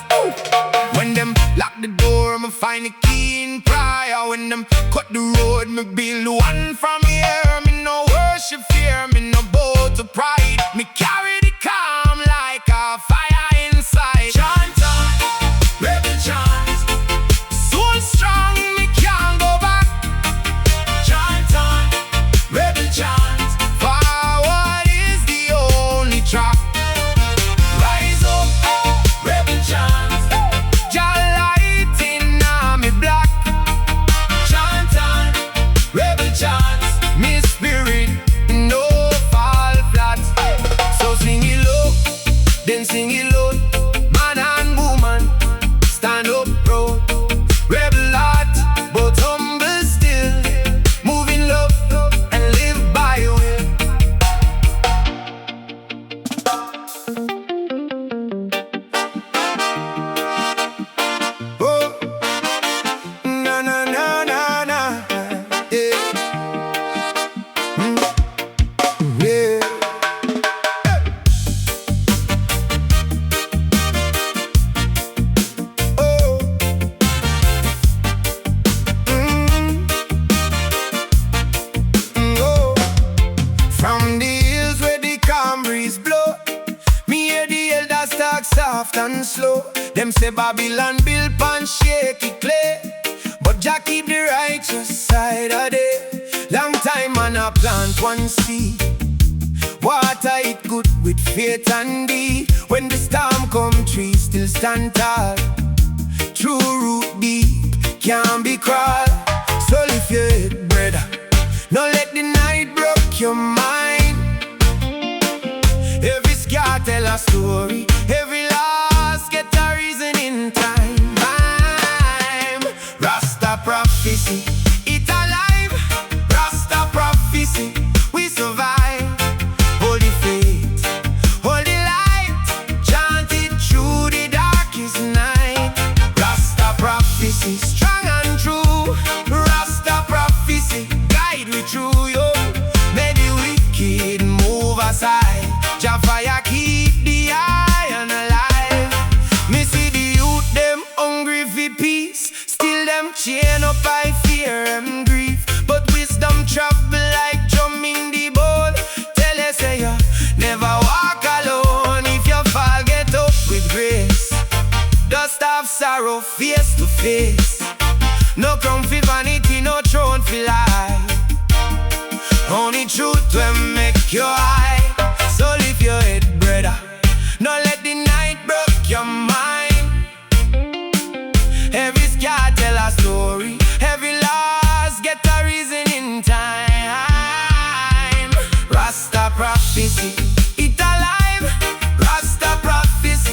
When them lock the door, me find the key in prayer. When them cut the road, me build one from here. Me no worship fear, me no bow to pride. Me carry the calm like a fire inside. Chant on, rebel chant. Soul strong, me can't go back. Chant on, rebel chant. Forward is the only track. Rise up, rebel chant. Jah light in me black. Chant on, rebel chant. Me spirit no fall flat. So sing it low, then sing it loud. Man and woman, stand up proud. Rebel heart, but humble still. Move in love and live by your will. Oh, na na na na na, yeah. Yeah. Oh. Oh. From the hills where the calm breeze blow, me hear the elders talk soft and slow. Them say Babylon built pan shaky clay, but Jah keep the righteous side of day. Long time man a plant one seed, water it good with faith and deed. When the storm come, trees still stand tall. True root deep, can't be crawled. So lift your head, brother, no let the night broke your mind. Every scar tell a story, every loss get a reason in time. Rasta prophecy, it alive. Rasta prophecy, we survive. Hold the faith, hold the light. Chant it through the darkest night. Rasta prophecy, strong and true. Rasta prophecy, guide we through yo. May the wicked move aside. Jah fire keep the iron alive. Me see the youth them hungry for peace, still them chain up by fear and grief. But wisdom travel like drum in the bowl. Tell you say you never walk alone. If you fall, get up with grace. Dust off sorrow face to face. No crown for vanity, no throne for life. Only truth will make you high. So lift your head, brother, no let the night broke your mind. Every scar tell a story, every loss get a reason in time. Rasta prophecy, it alive. Rasta prophecy,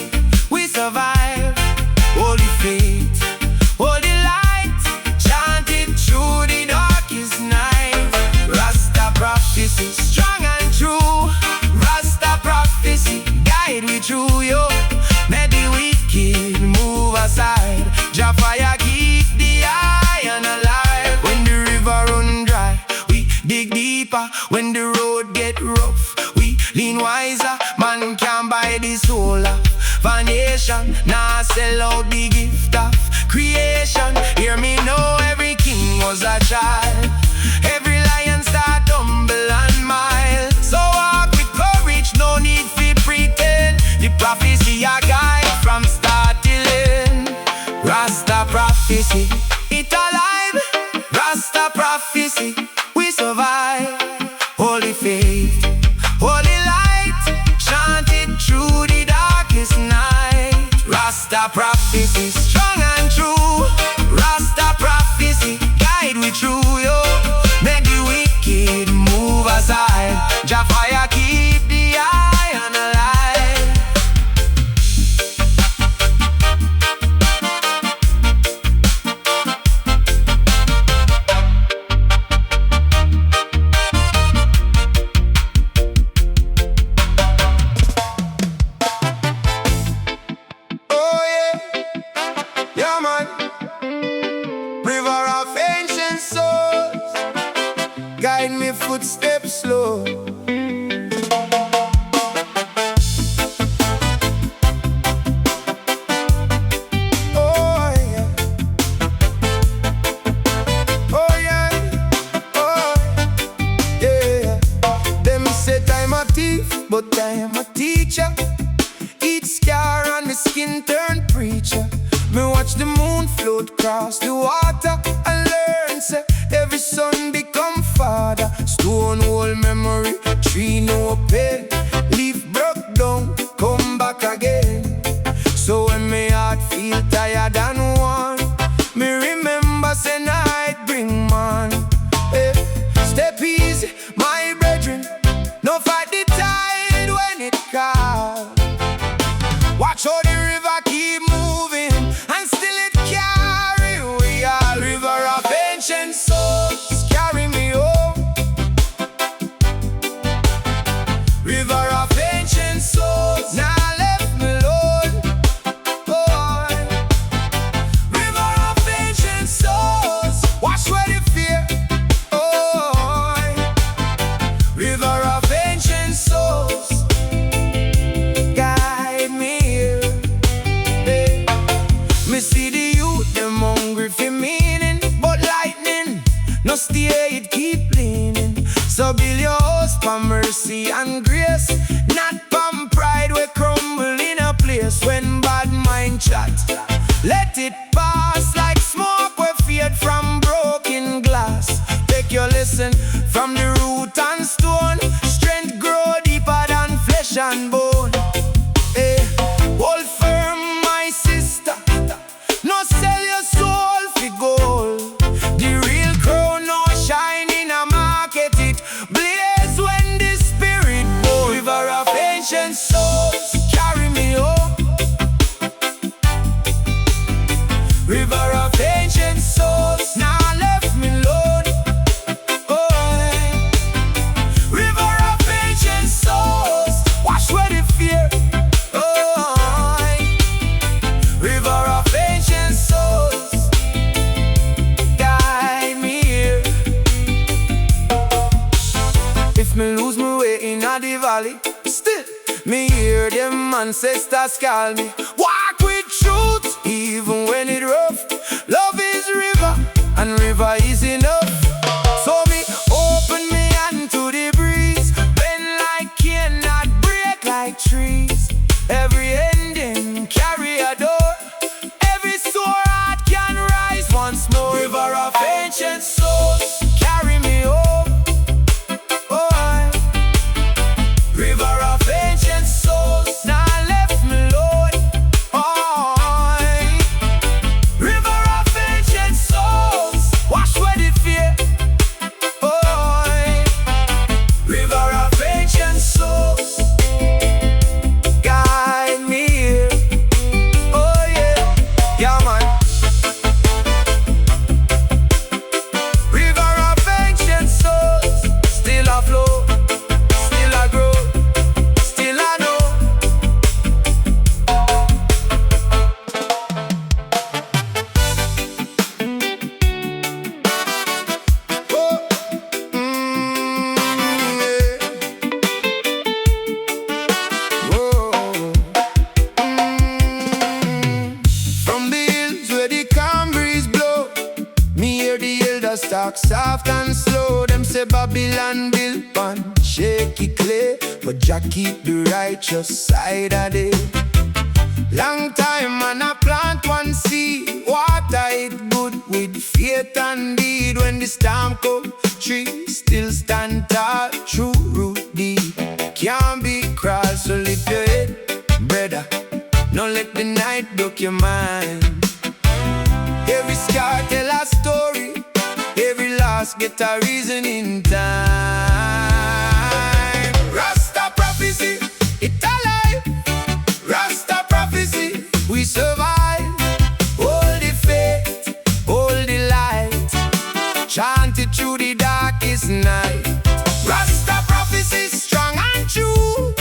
fire keep the iron alive. When the river run dry, we dig deeper. When the road get rough, we lean wiser. Man can buy the soul of foundation. Nah, sell out the gift of creation. Hear me know every king was a child. Every lion start humble and mild. So walk with courage, no need to pretend. The prophecy a guide from start till end. Rasta prophecy, it alive. Rasta prophecy, we survive. Holy faith, holy light, chant it through the darkest night. Rasta prophecy, strong and true. Rasta prophecy, guide we through, yo. Make the wicked move aside. Jah fire keep the iron alive. Oh yeah, yeah man. River of ancient souls, guide me footsteps slow. Oh yeah, oh yeah, oh yeah. Them say I'm a thief, but I am a teacher. Each scar on my skin turn preacher. Me watch the moon float across the water and learn, say, every son become father. Stone wall memory, tree no pain. Leaf broke down, come back again. So when my heart feel tired and worn, me remember say night bring man. Hey, step easy, my brethren. No fight the tide when it calm. Watch how the river keep moving, and still it carry we all. River of ancient souls, carry me home. River of ancient souls, now left me alone. Oh, river of ancient souls, wash away the fear. Oh, river of ancient souls, guide me here. Hey. Me see the youth, them hungry for meaning, but lightning no stay, it keep leaning. So build your house for mercy and grace, not from pride we crumble in a place. When bad mind chat, let it pass like smoke we fade from broken glass. Take your lesson from the root and stone. Strength grow deeper than flesh and bone. Hey, hold firm, my sister. No sell your soul for gold. The real crown no shine in a market. It blaze when the spirit bold. River of ancient souls, carry me home. River of ancient souls, now left me alone. Oh, river of ancient souls, wash away the fear. Oh, river of ancient souls, guide me here. If me lose my way in the valley, still me hear them ancestors call me. Walk with truth, even when it rough. Love is river, and river is enough. So me open me hand to the breeze, bend like cane, not break like trees. Every ending carry a door, every sore heart can rise once more. River of ancient souls, carry me home. Oh, river of ancient souls, now left me alone. Oh, rock soft and slow. Them say Babylon built on shaky clay, but Jah keep the righteous side of day. Long time man I plant one seed, water it good with faith and deed. When the storm come, tree still stand tall, true root deep. Can't be crossed, so lift your head, brother. Don't let the night broke your mind. Every scar tell a story, every loss get a reason in time. Rasta prophecy, it alive. Rasta prophecy, we survive. Hold the faith, hold the light, chant it through the darkest night. Rasta prophecy, strong and true.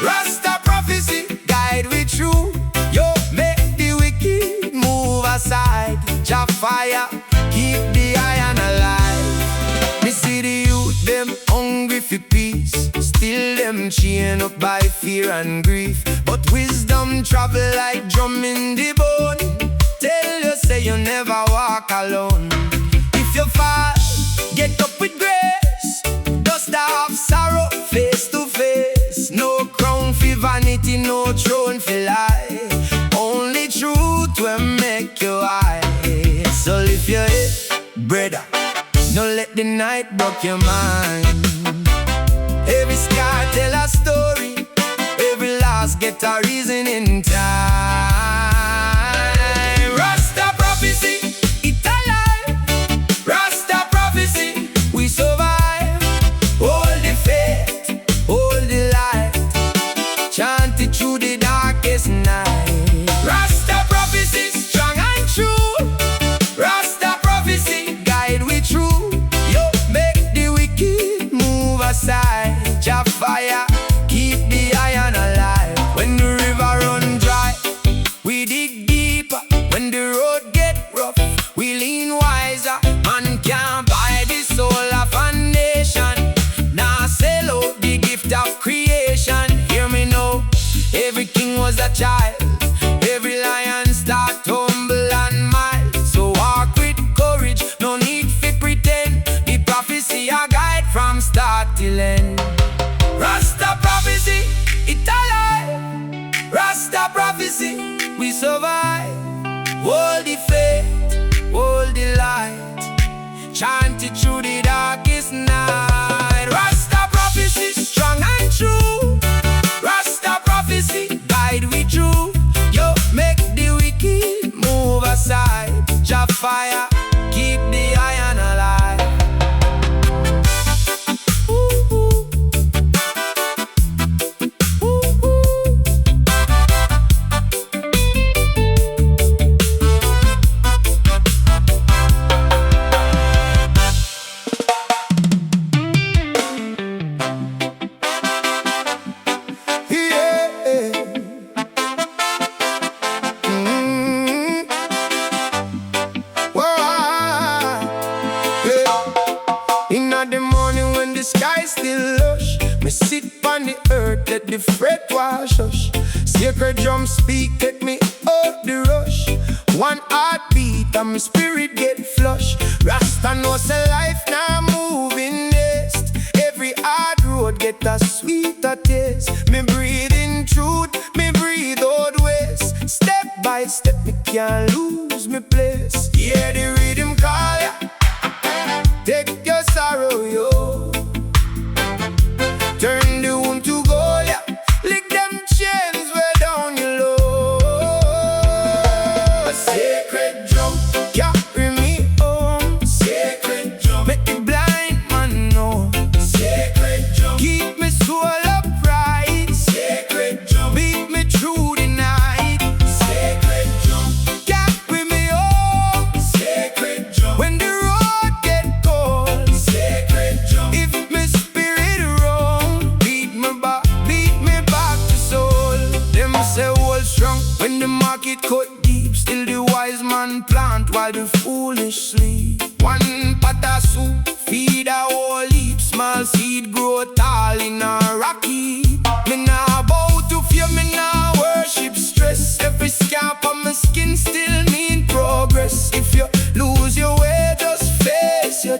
Rasta prophecy, guide we through. Yo, make the wicked move aside. Jah fire, keep the iron alive. Me see the youth, them hungry for peace, still them chained up by fear and grief. But wisdom travel like drum in the bone. Tell you say you never walk alone. If you fall, get up with grace. Dust off sorrow, face to face. No crown for vanity, no throne for lie. Only truth will make you high. So lift your head, brother. Don't let the night broke your mind. Every scar tell a story, every loss get a reason in time. Rasta prophecy, it alive. Rasta prophecy, we survive. Hold the faith, hold the light, chant it through the darkest night. Rasta prophecy, strong and true. Rasta prophecy, guide we through. Yo, make the wicked move aside. Jah fire, keep the iron alive. When the river run dry, we dig deeper. When the road get rough, we lean wiser. Man can't buy the soul of a nation. Now sell out the gift of creation. Hear me now, every king was a child. Every lion start humble and mild. So walk with courage, no need to pretend. The prophecy a guide from start till end. Rasta prophecy, it alive. Rasta prophecy, we survive. Hold the faith, hold the light, chant it through the darkest night. Rasta prophecy, strong and true. Rasta prophecy, guide we through. Yo, make the wicked move aside. Jah fire, keep the iron alive. Let the fret wash us. Sacred drum speak, take me out the rush. One heartbeat and my spirit get flush. Rasta know say life now moving next. Every hard road get a sweeter taste. Me breathe in truth, me breathe out waste. Step by step me can't lose me place. Hear the rhythm call ya, take your sorrow yo. Turn the wound to gold, yeah. Lick them chains way down your low. A sacred drum, carry me home. Sacred drum, make the blind man know. Sacred drum, keep me soul upright. Sacred drum, beat me through the night. Sacred drum, carry me home. Sacred drum, when the road get cold. Sacred drum, if me spirit wrong, beat me back to soul. Them say hold strong when the market cut deep. Still the wise man plant while the foolish sleep. One pot of soup feed a whole heap. Small seed grow tall in a rocky. Me nah bow to fear, me nah worship stress. Every scalp on my skin still mean progress. If you lose your way, just face your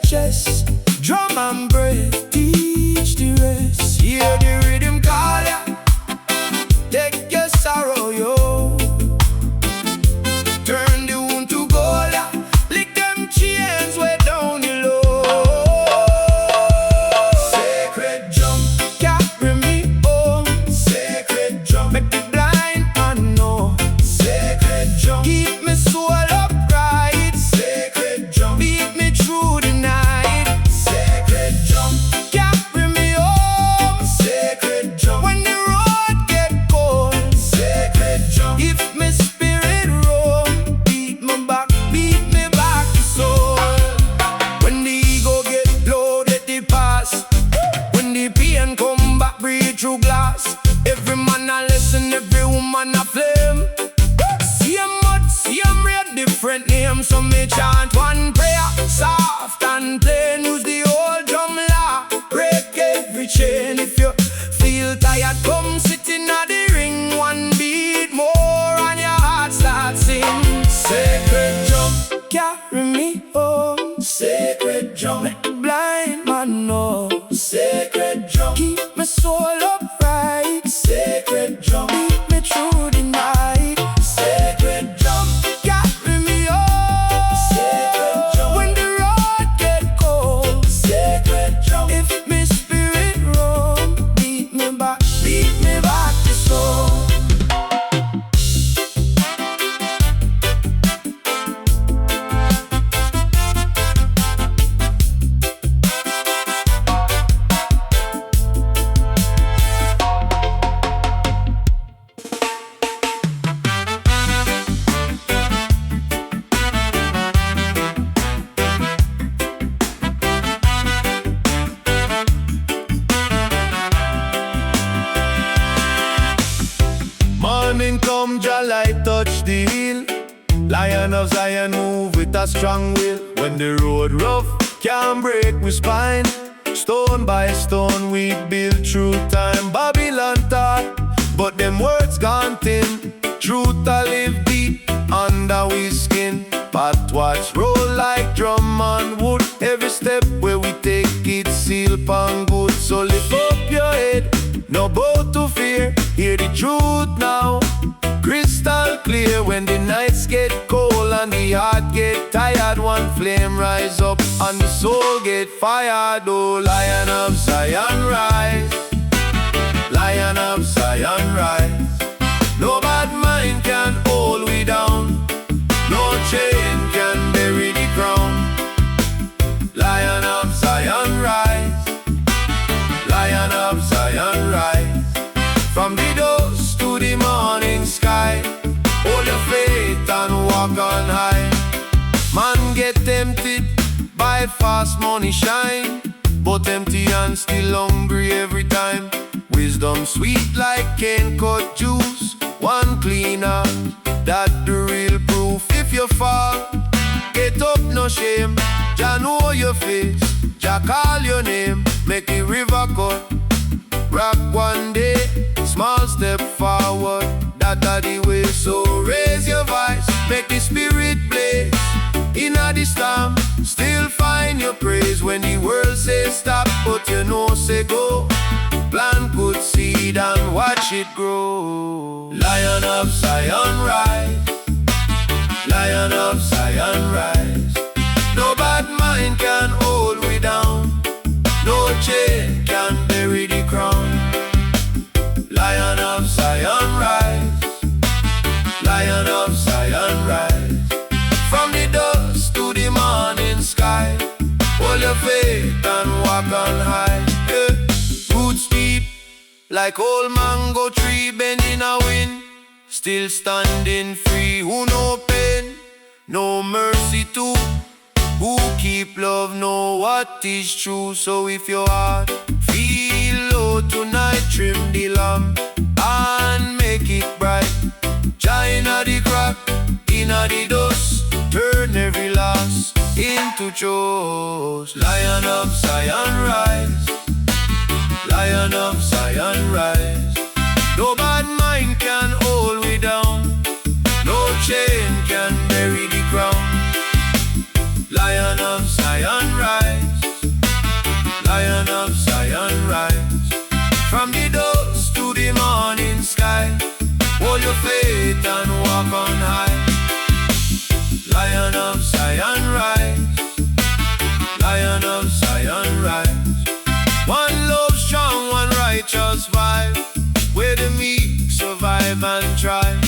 different names, so me chant one prayer. Soft and plain, use the old drum lock. Break every chain. If you feel tired, come sit in the ring. One beat more and your heart starts sing. Sacred drum, carry me home. Sacred drum, make the blind man know. Sacred drum, keep my soul upright. Sacred drum, lead me through the night. Sacred drum, carry me home. Sacred drum, when the road get cold. Sacred drum, if my spirit roam, beat me back to soul. Morning come, Jah light touch the hill. Lion of Zion move with a strong will. When the road rough, can't break with spine. Stone by stone we build through time. Babylon thought, but them words gone thin. Truth I live deep under we skin. Pathwatch roll like drum on wood. Every step where we take it seal pan good. So lift up your head, no bow to fear. Hear the truth now, crystal clear. When the nights get cold and the heart get tired, one flame rise up and the soul get fired. Oh, Lion of Zion rise, Lion of Zion rise. No bad mind can hold we down, no chain can bury the crown. Lion of Zion rise, Lion of Zion rise. From the dust to the morning sky, hold your faith and walk on high. Man get tempted by fast money shine, but empty and still hungry every time. Wisdom sweet like cane cut juice. One cleaner, that the real proof. If you fall, get up no shame. Jah know your face, Jah call your name. Make the river cut, rock one day, small step forward, that the way. So raise your voice, make the spirit blaze. Inna the storm, still find your praise. When the world says stop, but you know say go. Plant good seed and watch it grow. Lion of Zion rise, Lion of Zion rise. No bad mind can hold we down, no chain can bury the crown. Lion of Zion rise, Lion of Zion rise. From the dust to the morning sky, hold your faith and walk on high. Yeah. Roots deep like old mango tree bending a wind, still standing free. Who no pain, no mercy too. Who keep love know what is true. So if your heart feel low tonight, trim the lamp and make it bright. China the crack, inna the dust, turn every loss into chose. Lion of Zion rise, Lion of Zion rise. No bad mind can hold we down, no chain can bury the crown. Lion of Zion rise, Lion of Zion rise. From the dust to the morning sky, hold your faith and walk on high. Lion of Zion rise, Lion of Zion rise. One love strong, one righteous vibe, where the meek survive and thrive.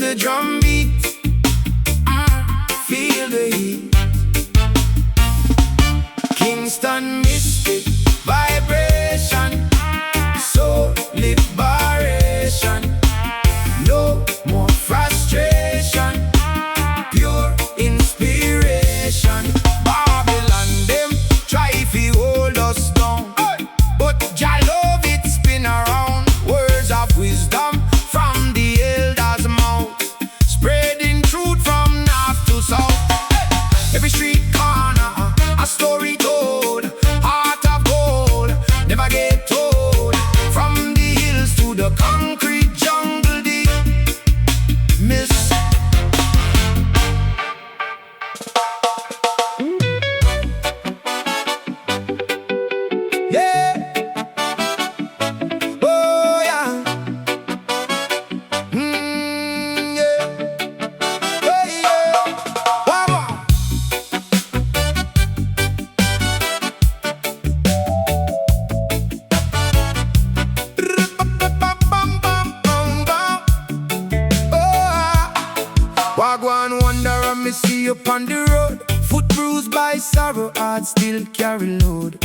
the drum beat, feel the heat. Kingston mystic vibration, soul liberation. No more frustration, pure inspiration. Babylon them try to hold us down, but Jah love it spin around. Words of wisdom from the elders' mouth, spreading truth from north to south. Every street corner a story told, heart of gold, never get told. From the hills to the concrete jungle deep, miss. Yeah, oh yeah, yeah, oh yeah. Wow. Wagwan wanderer, me see you on the road. Foot bruised by sorrow, heart still carry load.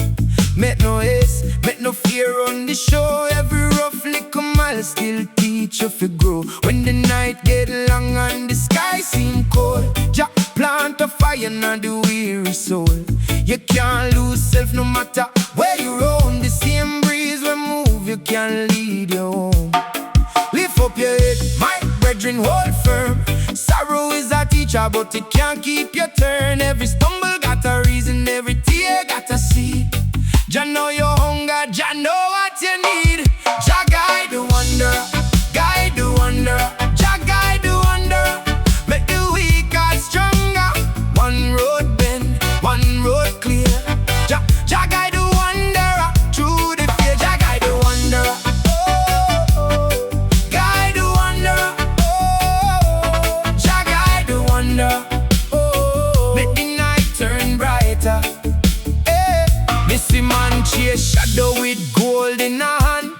Make no haste, make no fear on the show. Every rough little mile still teach you to grow. When the night get long and the sky seem cold, Jah plant a fire in the weary soul. You can't lose self no matter where you roam. The same breeze will move, you can lead your home. Lift up your head, my brethren, hold firm. Sorrow is a teacher, but it can't keep your turn. Every stumble got a reason, every tear got a seed. Jah know your hunger, Jah know what you need. Jah guide the wanderer, guide the wanderer. Jah guide the wanderer, make the weak heart stronger. One road bend, one road clear. Jah guide the wanderer through the fear. Jah guide the wanderer. Make the night turn brighter. Missy man chase shadow with gold in a hand.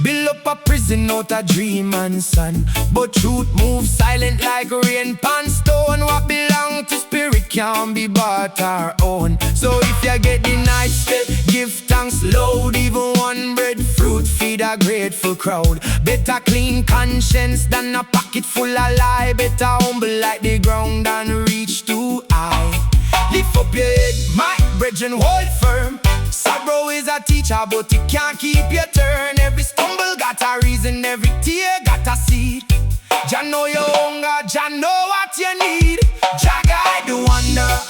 Build up a prison out a dream and sun. But truth moves silent like rain pan stone. What belong to spirit can't be bought or own. So if you get the night step, give thanks loud. Even one breadfruit feed a grateful crowd. Better clean conscience than a pocket full of lie. Better humble like the ground and reach too high. Lift up your head, my brethren, hold firm. Sorrow is a teacher, but it can't keep your turn. Every stumble got a reason, every tear got a seed. Jah know your hunger, Jah know what you need. Jah guide the wanderer,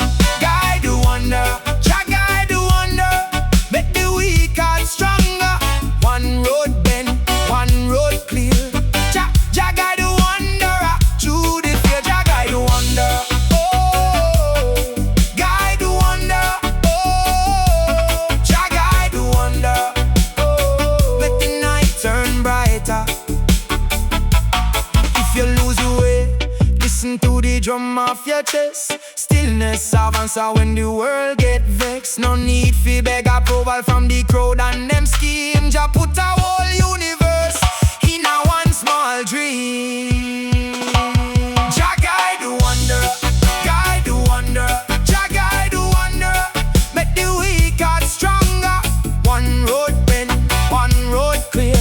guide the wanderer. Jah guide the wanderer, make the weak heart stronger. One road bend, one road clear. Jah guide the wanderer through the fear. Jah guide the wanderer. If you lose your way, listen to the drum of your chest. Stillness of answer when the world get vexed. No need to beg approval from the crowd and them scheme. Just put a whole universe in a one small dream. Jah guide the wanderer, guide the wanderer. Jah guide the wanderer, make the weak heart stronger. One road bend, one road clear.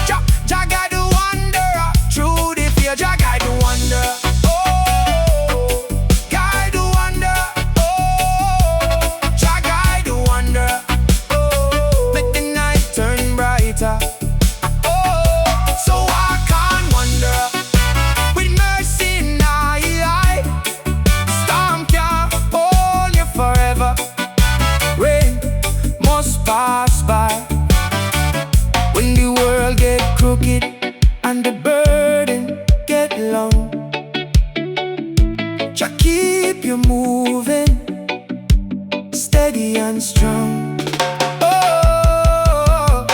Jah guide the wanderer through the fear. Jah guide the wanderer. Oh, guide the wanderer. Oh, Jah guide the wanderer. Oh, make the night turn brighter. Oh, so walk on, wanderer, with mercy in thy eye. Storm can't hold you forever. Rain must pass by. When the world get crooked and the burden get long, just keep you moving, steady and strong. Oh,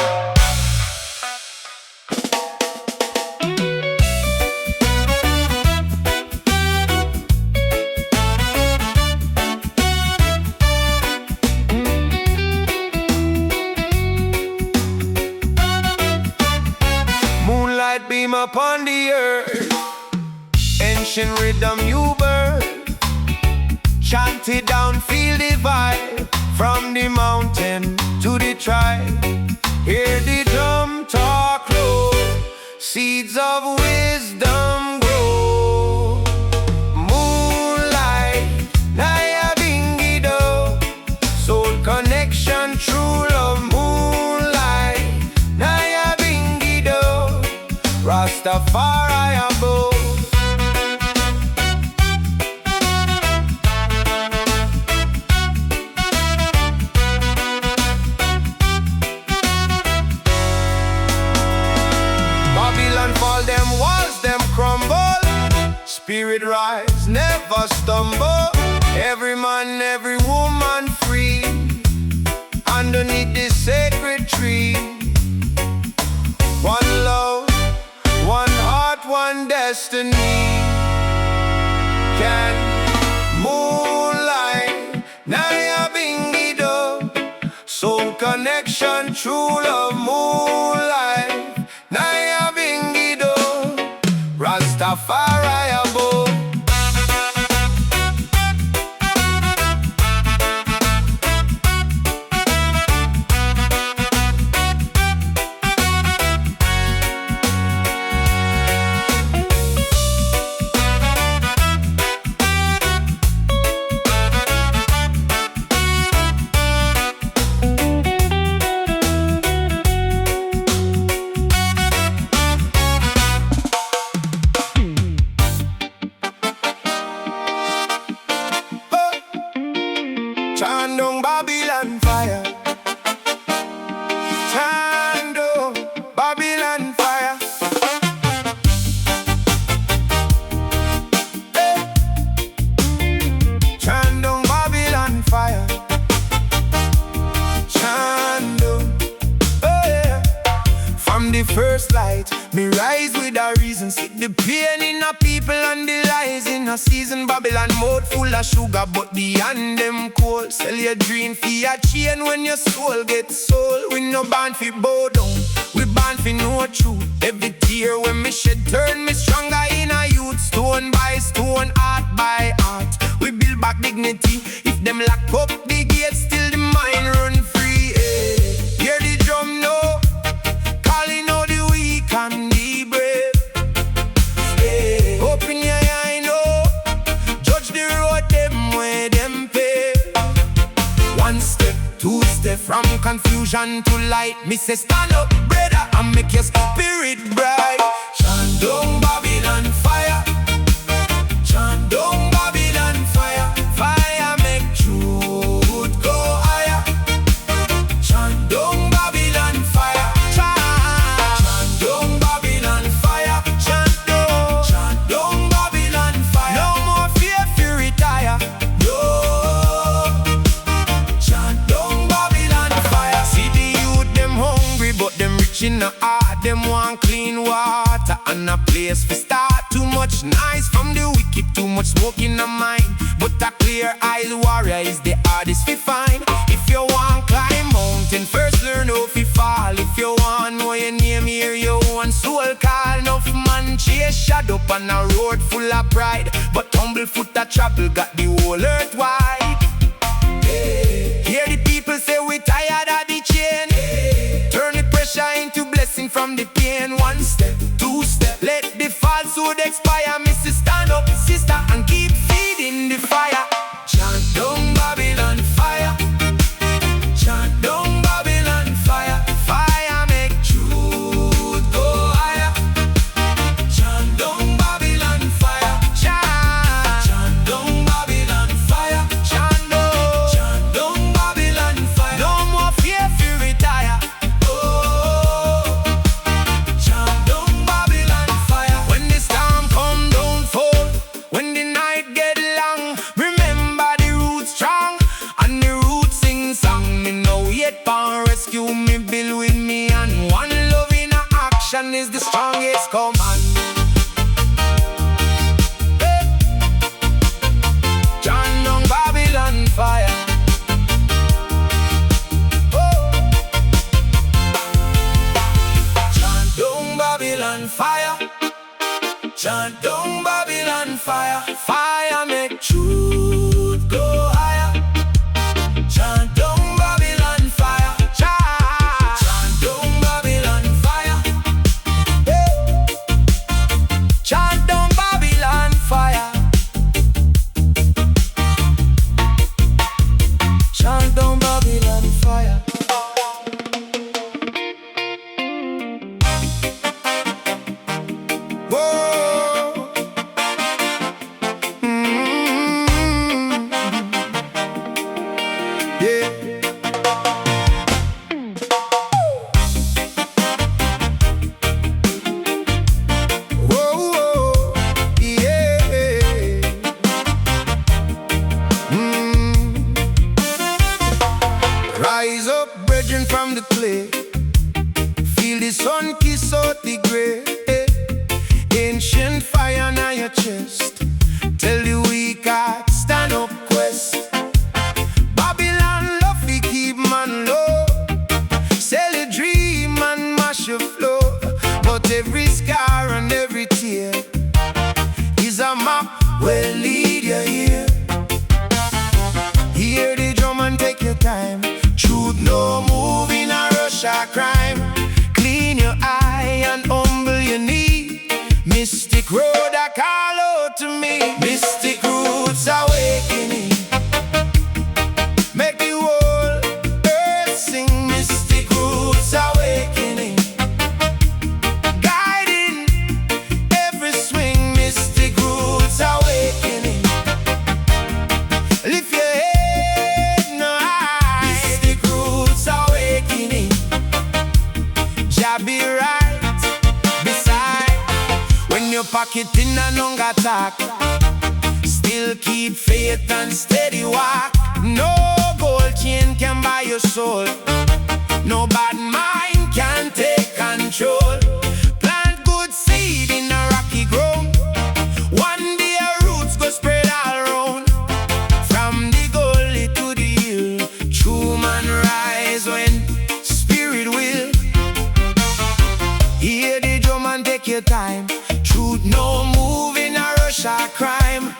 moonlight beam upon the earth. ancient rhythm new birth. Chant it down, feel the vibe. From the mountain to the tribe, hear the drum talk roll. Seeds of wisdom grow. Moonlight, Nyabinghi do. Soul connection, true love. Moonlight, Nyabinghi do. Rastafari above. Babylon fall, them walls, them crumble. Spirit rise, never stumble. Every man, every woman free underneath this sacred tree. One love, one heart, one destiny. Can moonlight, Nyabinghi do. Soul connection, true love. Moonlight, Nyabinghi do. Rastafari above. Chant down Babylon fire. Chant down Babylon fire. Hey. Chant down Babylon fire. Chant down. Oh yeah. From the first light, me rise with a reason. See the pain in a people and the lies in a season. Babylon mouth full of sugar, but the hand them cold. Sell your dream for your chain when your soul gets sold. We no born fi bow down, we born fi know truth. Every tear when me shed turn me stronger in a youth. Stone by stone, art by art, we build back dignity. If them lock up the gates, still the mind run free. Hear the drum now, calling out the weak and the brave. Open your eye now, judge the road them where them pay. One step, two step from confusion to light. Me say stand up, brother, and make your spirit bright. Chant down Babylon fire. Chant down Babylon fire. Fire make truth go higher. Chant down Babylon fire. Chant down Babylon fire. Chant down Babylon fire. No more fear if you retire. No. Chant down Babylon fire. See the youth them hungry, but them rich in the heart. Them want clean water and a place for start. Too much noise from the wicked, too much smoke in the mind. But a clear eyes warrior is the hardest to find. If you want climb mountain, first learn how to fall. If you want know your name, hear your own soul call. Enough man chase shadow on a road full of pride, but humble foot a travel got the whole earth wide. Hear the people say we tired of the chain. Turn the pressure into blessing from the pain. One step, two step, let the falsehood expire. Missy stand up, sister, and keep feeding the fire. Chant down Babylon fire. Chant down Babylon fire. Fire make truth go higher. Chant down Babylon fire. Chant down Babylon fire. Chant down Babylon fire. No more fear if you retire. Oh, chant down Babylon fire. When the storm come down fall, when the night get long, remember the roots strong and the roots sing song. Me know yet pan rescue me, build with me, and one love in a action is the strongest command. Hey. Chant down Babylon fire. Oh. Chant down Babylon fire. Chant down Babylon fire. Fire make truth go higher. Chant down Babylon fire. Chant down Babylon fire. Hey. Chant down Babylon fire. Chant down Babylon fire. Whoa. Yeah. Whoa. Yeah. Rise up, brethren, from the clay. Feel the sun kiss out the grey. Ancient fire on your chest. Tell the weak heart, stand up, quest. Babylon love we keep man low. Sell a dream and mash your flow. But every scar and every tear is a map will lead you here. Hear the drum and take your time. Truth no move in a rush or crime. Clean your eye and humble your knee. Mystic road I call out to me. Mystic roots awakening. Make the whole earth sing. Mystic roots awakening. Guiding every swing. Mystic roots awakening. Lift your head no high. Mystic roots awakening. Jah be right beside. When your pocket in a hunger attack, still keep faith and steady walk. No gold chain can buy your soul. No bad mind can take control. Plant good seed in a rocky ground. One day our roots go spread all around. From the gully to the hill, true man rise when spirit will. Hear the drum and take your time. Truth no move in a rush or crime.